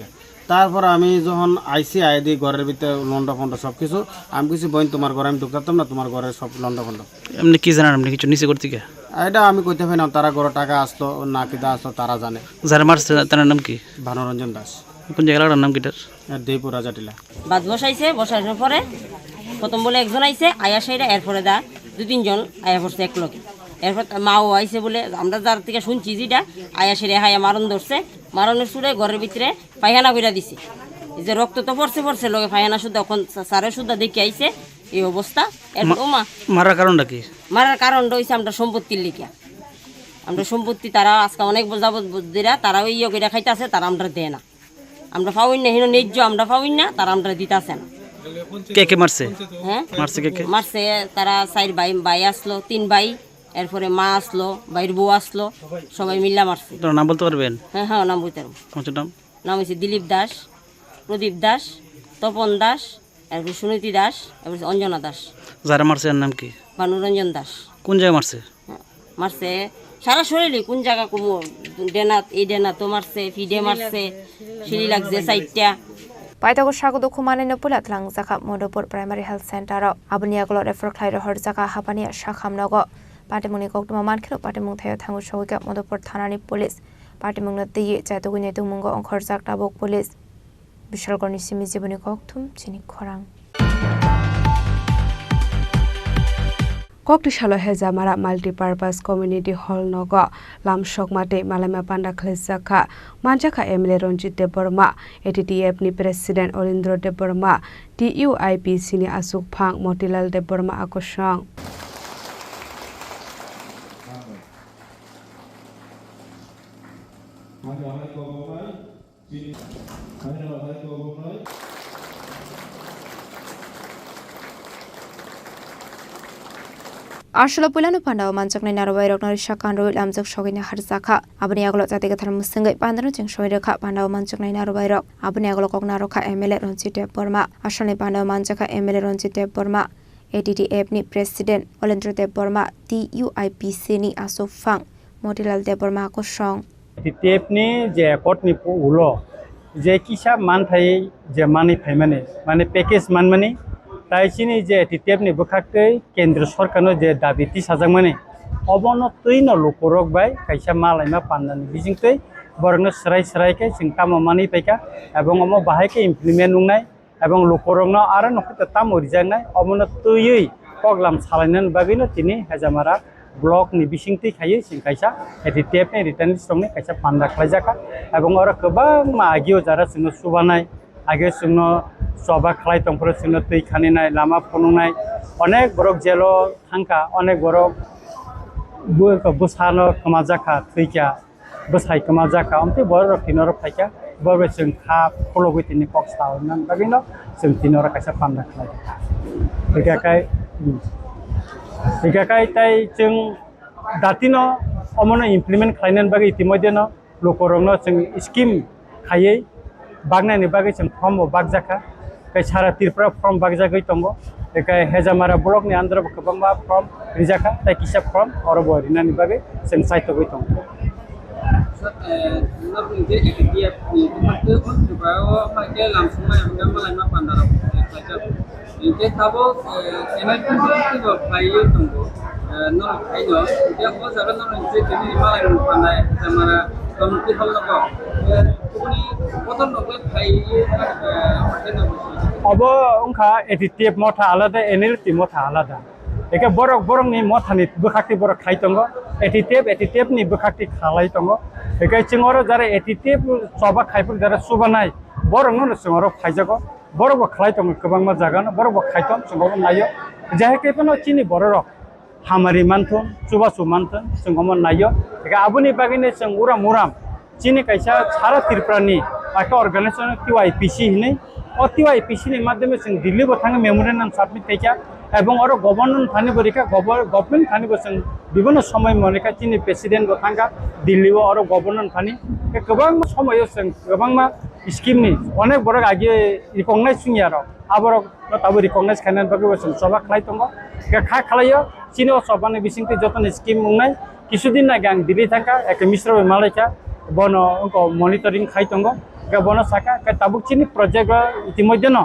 তারপর আমি যখন আইসি আই দিই ঘরের ভিতরে লন্ডা ফন্ডা সব কিছু আমি কিছু বইন তোমার ঘরে আমি ঢুকতাম না তোমার ঘরে সব লন্ডা ফন্ডা এমনি কি জানান আপনি কিছু নিচে করতে কে এটা আমি কইতে পারি না তারা ঘরে টাকা আসলো না কিটা আসলো তারা জানে যারা মারছে তার নাম কি ভানুরঞ্জন দাস কোন জায়গার নাম কিটার দেইপুর রাজাটিলা বাদ বসাইছে বসানোর পরে প্রথম বলে একজন আইছে আয়া সাইরা এরপরে দা 2-3 জন আয়া পড়ছে এক লোকে এরপর মাও আইছে বলে আমরা যার থেকে শুনছি যেটা আয়া সাইরা হায়া মারণ ধরছে মারণের সুরে ঘরের ভিতরে পায়খানা কইরা দিছে এই যে রক্ত তো পড়ছে লগে পায়খানা শুদ্ধ এখন সারে শুদ্ধ দেখে আইছে এই অবস্থা এরপর ওমা মারার কারণটা কি মারার কারণটা হইছে আমরা সম্পত্তির লিখিয়া আমরা সম্পত্তি তারা আজকে অনেক যাবত বুদ্ধিরা তারা ওই ইয়ে কইরা খাইতেছে তারা আমরা দেয় না আমরা পাওই না হিনো ন্যায্য আমরা পাওই না তারা আমরা দিতেছে না কে কে মারছে হ্যাঁ মারছে কে মারছে তারা 4 ভাই আসলো 3 ভাই এরপরে মা আসলো ভাইয়ের বউ আসলো সবাই মিল্লা মারছে তোর নাম বলতে পারবেন হ্যাঁ নাম বলতে পারবো কোন নাম হচ্ছে দিলীপ দাস প্রদীপ দাস তপন দাস এরপর সুনীতি দাস এরপর অঞ্জনা দাস যারা মারছে এর নাম কি ভানুরঞ্জন দাস কোন জায়গায় মারছে মারছে সারা শরীরে কোন জায়গা কমো ডেনাত এই ডেনা তো মারছে ফিডে মারছে সিঁড়ি লাগছে 4টা পাইতাগো সাগো দখু মানেন পুলাত লাং জাকা মধুপুর প্রাইমারি হেলথ সেন্টার আবনিয়াগল রেফার খাইর হর জাকা হাপানিয়া শাখামনগ পাটিমুনি কক্টমা মানখেল পাটিমুং থায় থাঙ্গু সহিকা মধুপুর থানানি পুলিশ পাটিমুংনা দিয়ে চাইতগুনি তুমুঙ্গ অংখর জাকটাবক পুলিশ বিশালগড়নি সিমি জীবনী ককথুম চিনি খরাং ককটিশাল হেজামারা মাল্টিপারপাস কমিউনিটি হল নগ লামসক মাटे মালামা পান্ডা খলেজাখা মানজাখা এমএলএ রঞ্জিত দেববর্মা এটিটিএফ नि প্রেসিডেন্ট অরিন্দ্র দেববর্মা টিইউআইপিসি नि আসুক ফাং মতিলাল দেববর্মা আকর্ষণ Arshala Pulanu Panda, Manchak Narway, Rishakan, Royal Amzak Shogin Harzaka, Abniaglo Zatikatan Musinga, Pandana, Shoyaka, Panda, Manchak Narway, Abniaglo Naroka, Emile Roncite Burma, Ashani Panda, Manchaka, Emile Roncite Burma, ATTF ni President, Olendro de Burma, TUIPC ni Asofang, Motilal de Burma Koshong. ATTF ni Jakot ni Ulo, Jakisha Mantai, Jamani Pemane, Mani Pekis Manmani. তাই চিনি যে TTF नि বখাকতে কেন্দ্র সরকারनो যে দাবিটি সাজাংমানে অবনতৈন লোকরক by কাইসা মালাইমা পান্নানি বিजिंगतै বরংनो सराय-सरायके जों काममानि पाइका এবং अम बाहायके implement नुनाय এবং লোকরকनो आरो नखते ताम ओरिजांनाय अबनतयै प्रग्राम सालायनायनि बागैनो तिनि हेजामारा ब्लक नि बिजिंगतै खायो जों काइसा टिटिएफ नि रिटार्न स्ट्रंनि काइसा पान्दा खालायजाखा এবং आरो गोबां मागियो जारा जोंनो सुबानाय आगे जोंनो सभा खालाय तंफोर जोंनो दै खानिनाय लामा फनुनाय अनेक बरक जेलो थांखा अनेक बरक बुसानो कमाजाखा थैका बुसाय कमाजाखा अमते बरक तिनर फाइका बरबे जों खा फलगैतिनि पक्स थावनान बागैनो जों तिनर काइसा पान्दा खालाय एकाकाय ताय जों दातिनो अमनो इमप्लिमेन्ट खालायनायनि बागै इतिमध्येनो लोकरंनो जों स्किम खायै बागनायनि बागै जों फर्म बागजाखा कई सारा त्रिपुरा फर्म बागजागै दंगो एकाय हेजामारा ब्लक नि आन्ध्र गोबांबा फर्म रिजाखा ताय किसा फर्म और बरिनानि बागै जों साइटगै दं अब उनका एटीटीएफ मथा आलादा एनएलटी मथा आलादा एके बरक बरंनि मथानि बखाक्ति बरक खाय दंगो एटीटीएफ नि बखाक्ति खालाय दंगो एके चिंगरो जारे एटीटीएफ सभा खायफोर जारे सुबानाय बरंनो चिंगरो खायजागो बरक खालाय दंगो गोबां मा जागानो बरक खायथन चिंगरो नायो जाहेकेपनो चिनि बरक हामारि मानथन सुबासु मानथन चिंगमो नायो एके आबुनि बागैनो जों उराम उराम चिनि काइसा सारा त्रिपुरानि একটা অর্গানাইজেশন টিওআইপিসি হিনে টিওআইপিসি नि माध्यमे जों दिल्ली बथांगे मेमोरेन्डाम साबमिट कैका এবং और गवर्नमेंट थानी बरिका गवर्नमेंट थानी बसं विभिन्न समय मनेका चिनि प्रेसिडेंट बथांगा दिल्ली और गवर्नमेंट थानी गोबां समय जों गोबां मा स्कीम नि अनेक बरक आगे रिकगनाइज सुनियारो आबर ताबो रिकगनाइज खानाय बागै बसं सभा खालाय दंगो खा खालायो चिनि सभानि बिसिंति जतन स्कीम मुंनाय किछुदिन ना गां दिल्ली थांगा एक मिश्र मालायका बनो उनको मॉनिटरिंग खाय दंगो के बनो साका के ताबुक चिनि प्रोजेक्ट इतिमध्ये न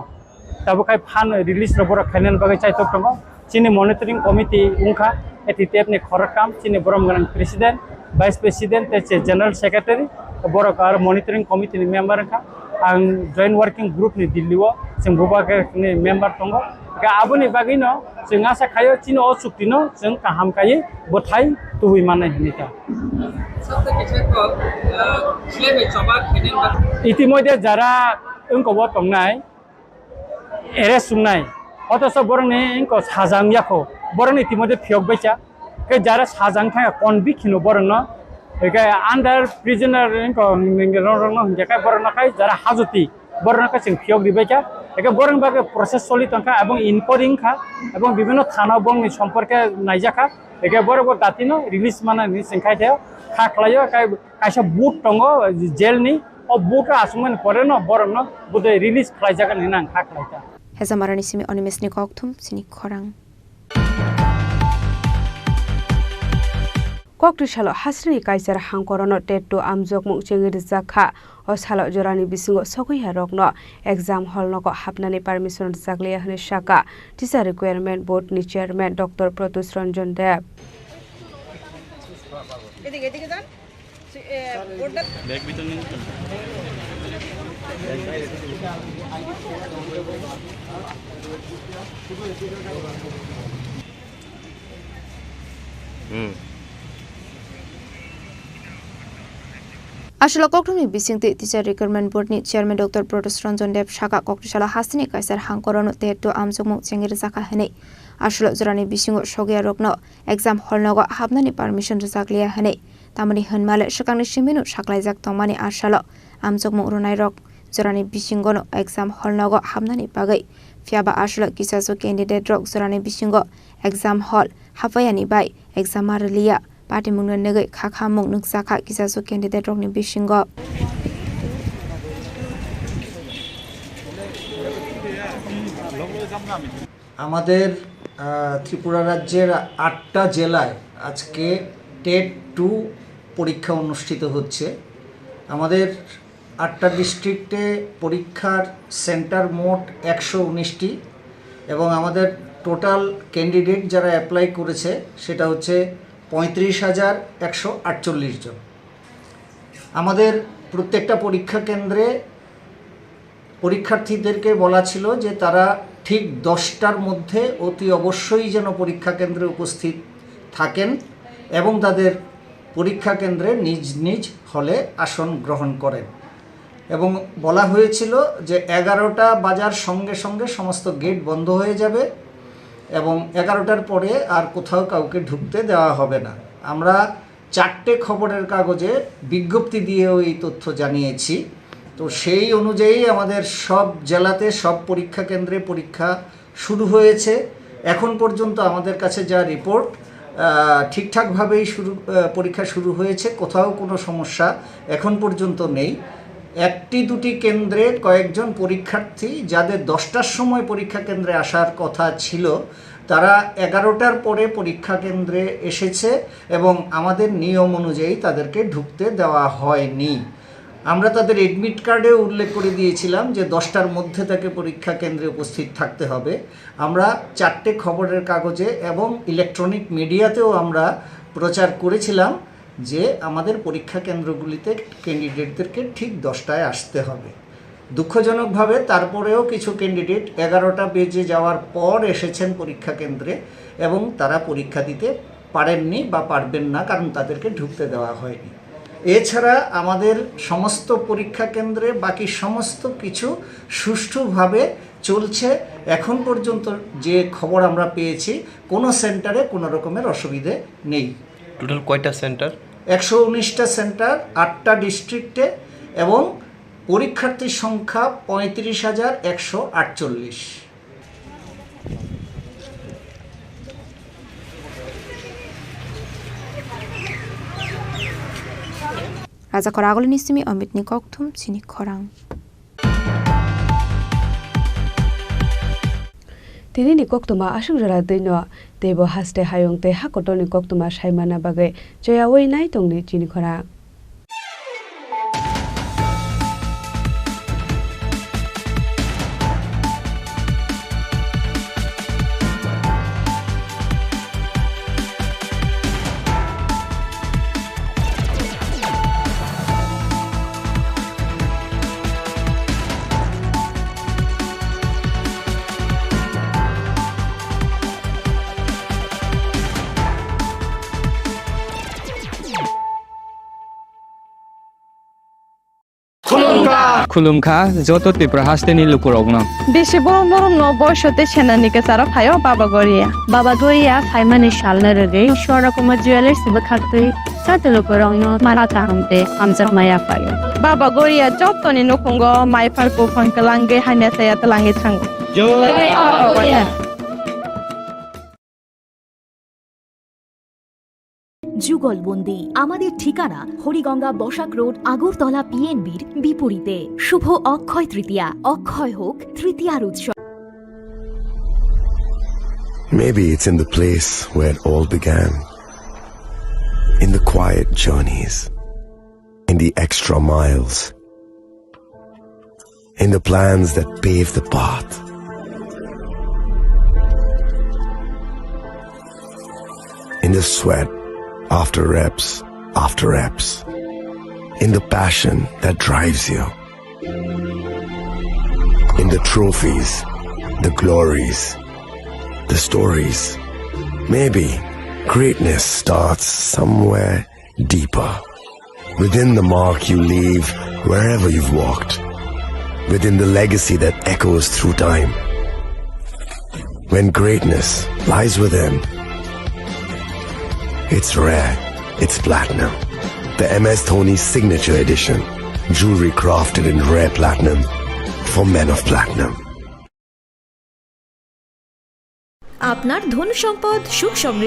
ताबुक खाय फान रिलीज रबर खायनान बागै चाइथक दंगो चिनि मॉनिटरिंग कमिटी उनखा एटीटीएफ नि खरकाम चिनि बरमगन प्रेसिडेंट वाइस प्रेसिडेंट ते जनरल सेक्रेटरी बरकार मॉनिटरिंग कमिटी नि मेंबर का आं जॉइंट वर्किंग ग्रुप नि दिल्लीओ जों बुबाके नि मेंबर दंगो के आबुनि बागै न जों आसा खायो चिनि असुक्तिनो जों काहाम खायै बथाय तुबि माने हिनिका इतिमध्ये जारा उनको बतंनाय एरेस्ट सुनाय अथच बरंनि इनको साजां याखो बरं इतिमध्ये फियक बैसा के जारा साजां था कनविक्ट बरं के अंडर प्रिजनर इनको रंग हिंजाका बरं खाय जारा हाजती बरं का जों फियक दिबायका एके बरं बागे प्रसेस चलि तंखा एवं इनकोडिंग खा एवं विभिन्न थाना बंगनि सम्पर्के नायजाखा एके बरं दातिनो रिलीज माने नि सिंखाय थायो खा खलायो कायसा बुट दंगो जेलनि अ बुटा आसुमन परे न बरं न बुदे रिलीज खलायजागोन होनना खा खलायता हेजामारानि सिमी अनिमेसनि ककथुम चिनि खरां कक्रिशाल हास्रि काइसार हांकरनो टेटु आमजक मुंचेंगिर जाखा o salo jorani bisingo sokuya rokno exam hall noko hapnani permission jaglia hne shaka teacher requirement board ni chairman Dr. Pratyush Ranjan Dev এদিকে যান ব্যাগ ভিতর নিন Asal kokthumni bisingti teacher recruitment board ni chairman Dr. Protos Ranjan Dev Shaka koktisala hasini kaisar hangkoronu tehetu amjokmung chengir jaka hene asal jorani bisingo sogya rokno exam hall nogo habnani permission jakliya hene tamani hanmale sakangni siminu saklaijak tongmani asalo amjokmung ronai rok jorani bisingono exam hall nogo habnani bagai fiaba asal kisaso candidate rok jorani bisingo exam hall hapayani bai exam arliya Party mungna negai khakha mung nuksakha kisaso candidate rokni bisingo আমাদের ত্রিপুরা রাজ্যের 8টা জেলায় আজকে TET 2 পরীক্ষা অনুষ্ঠিত হচ্ছে আমাদের 8টা ডিস্ট্রিক্টে পরীক্ষার সেন্টার মোট 119টি এবং আমাদের টোটাল ক্যান্ডিডেট যারা অ্যাপ্লাই করেছে সেটা হচ্ছে 35,148 জন আমাদের প্রত্যেকটা পরীক্ষা কেন্দ্রে পরীক্ষার্থীদেরকে বলা ছিল যে তারা ঠিক 10টার মধ্যে অতি অবশ্যই যেন পরীক্ষা কেন্দ্রে উপস্থিত থাকেন এবং তাদের পরীক্ষা কেন্দ্রে নিজ নিজ হলে আসন গ্রহণ করেন এবং বলা হয়েছিল যে 11টা বাজার সঙ্গে সঙ্গে সমস্ত গেট বন্ধ হয়ে যাবে এবং 11টার পরে আর কোথাও কাউকে ঢুকতে দেওয়া হবে না আমরা 4টে খবরের কাগজে বিজ্ঞপ্তি দিয়েও এই তথ্য জানিয়েছি তো সেই অনুযায়ী আমাদের সব জেলাতে সব পরীক্ষা কেন্দ্রে পরীক্ষা শুরু হয়েছে এখন পর্যন্ত আমাদের কাছে যা রিপোর্ট ঠিকঠাকভাবেই পরীক্ষা শুরু হয়েছে কোথাও কোনো সমস্যা এখন পর্যন্ত নেই একটি দুটি কেন্দ্রে কয়েকজন পরীক্ষার্থী যাদের 10টার সময় পরীক্ষা কেন্দ্রে আসার কথা ছিল তারা 11টার পরে পরীক্ষা কেন্দ্রে এসেছে এবং আমাদের নিয়ম অনুযায়ী তাদেরকে ঢুকতে দেওয়া হয়নি আমরা তাদের এডমিট কার্ডে উল্লেখ করে দিয়েছিলাম যে 10টার মধ্যে তাকে পরীক্ষা কেন্দ্রে উপস্থিত থাকতে হবে আমরা 4টে খবরের কাগজে এবং ইলেকট্রনিক মিডিয়াতেও আমরা প্রচার করেছিলাম যে আমাদের পরীক্ষা কেন্দ্রগুলিতে ক্যান্ডিডেটদেরকে ঠিক 10টায় আসতে হবে দুঃখজনকভাবে তারপরেও কিছু ক্যান্ডিডেট 11টা বেজে যাওয়ার পর এসেছেন পরীক্ষা কেন্দ্রে এবং তারা পরীক্ষা দিতে পারেননি বা পারবেন না কারণ তাদেরকে ঢুকতে দেওয়া হয়নি এছাড়া আমাদের সমস্ত পরীক্ষা কেন্দ্রে বাকি সমস্ত কিছু সুষ্ঠুভাবে চলছে এখন পর্যন্ত যে খবর আমরা পেয়েছি কোনো সেন্টারে কোনো রকমের অসুবিধে নেই টোটাল কয়টা সেন্টার 119টা সেন্টার 8টা ডিস্ট্রিক্টে এবং পরীক্ষার্থীর সংখ্যা 35,148 Raja Khoragol nisimi Amit ni kokthum Chini Khorang Tini ni koktuma asung jara dino tebo haste hayong te hakoto ni koktuma saimana bagai joya wei nai tongni Chini Khorang खुलुमखा जत त्रिपुरा हास्टेनि लुकुरगनो बेसे बरम बरम न बयसते सेनानिके सारा फायो बाबा गोरिया फाइमानि सालनो रगै स्वरकुमार jewellers बखाक्तै साते लुकुरगनो माराता हमते हमजक माया फायो बाबा गोरिया जतनि नखंगो माइफारको फंकलांगे हाने साया तलांगे थांगो যুগলবন্দি আমাদের ঠিকানা হরিগঙ্গা বসাক রোড আগরতলা পিএনবির বিপরীতে শুভ অক্ষয় তৃতীয়া অক্ষয় হোক তৃতীয়ার উৎসব Maybe it's in the place where it all began, in the quiet journeys, in the extra miles, in the plans that pave the path. In the sweat after reps, in the passion that drives you. in the trophies, the glories, the stories. Maybe greatness starts somewhere deeper, within the mark you leave wherever you've walked, within the legacy that echoes through time. When greatness lies within, it's rare, it's platinum. The MS Dhoni Signature Edition, jewelry crafted in rare platinum for men of platinum. আপনার ধন সম্পদ সুখ সমৃদ্ধি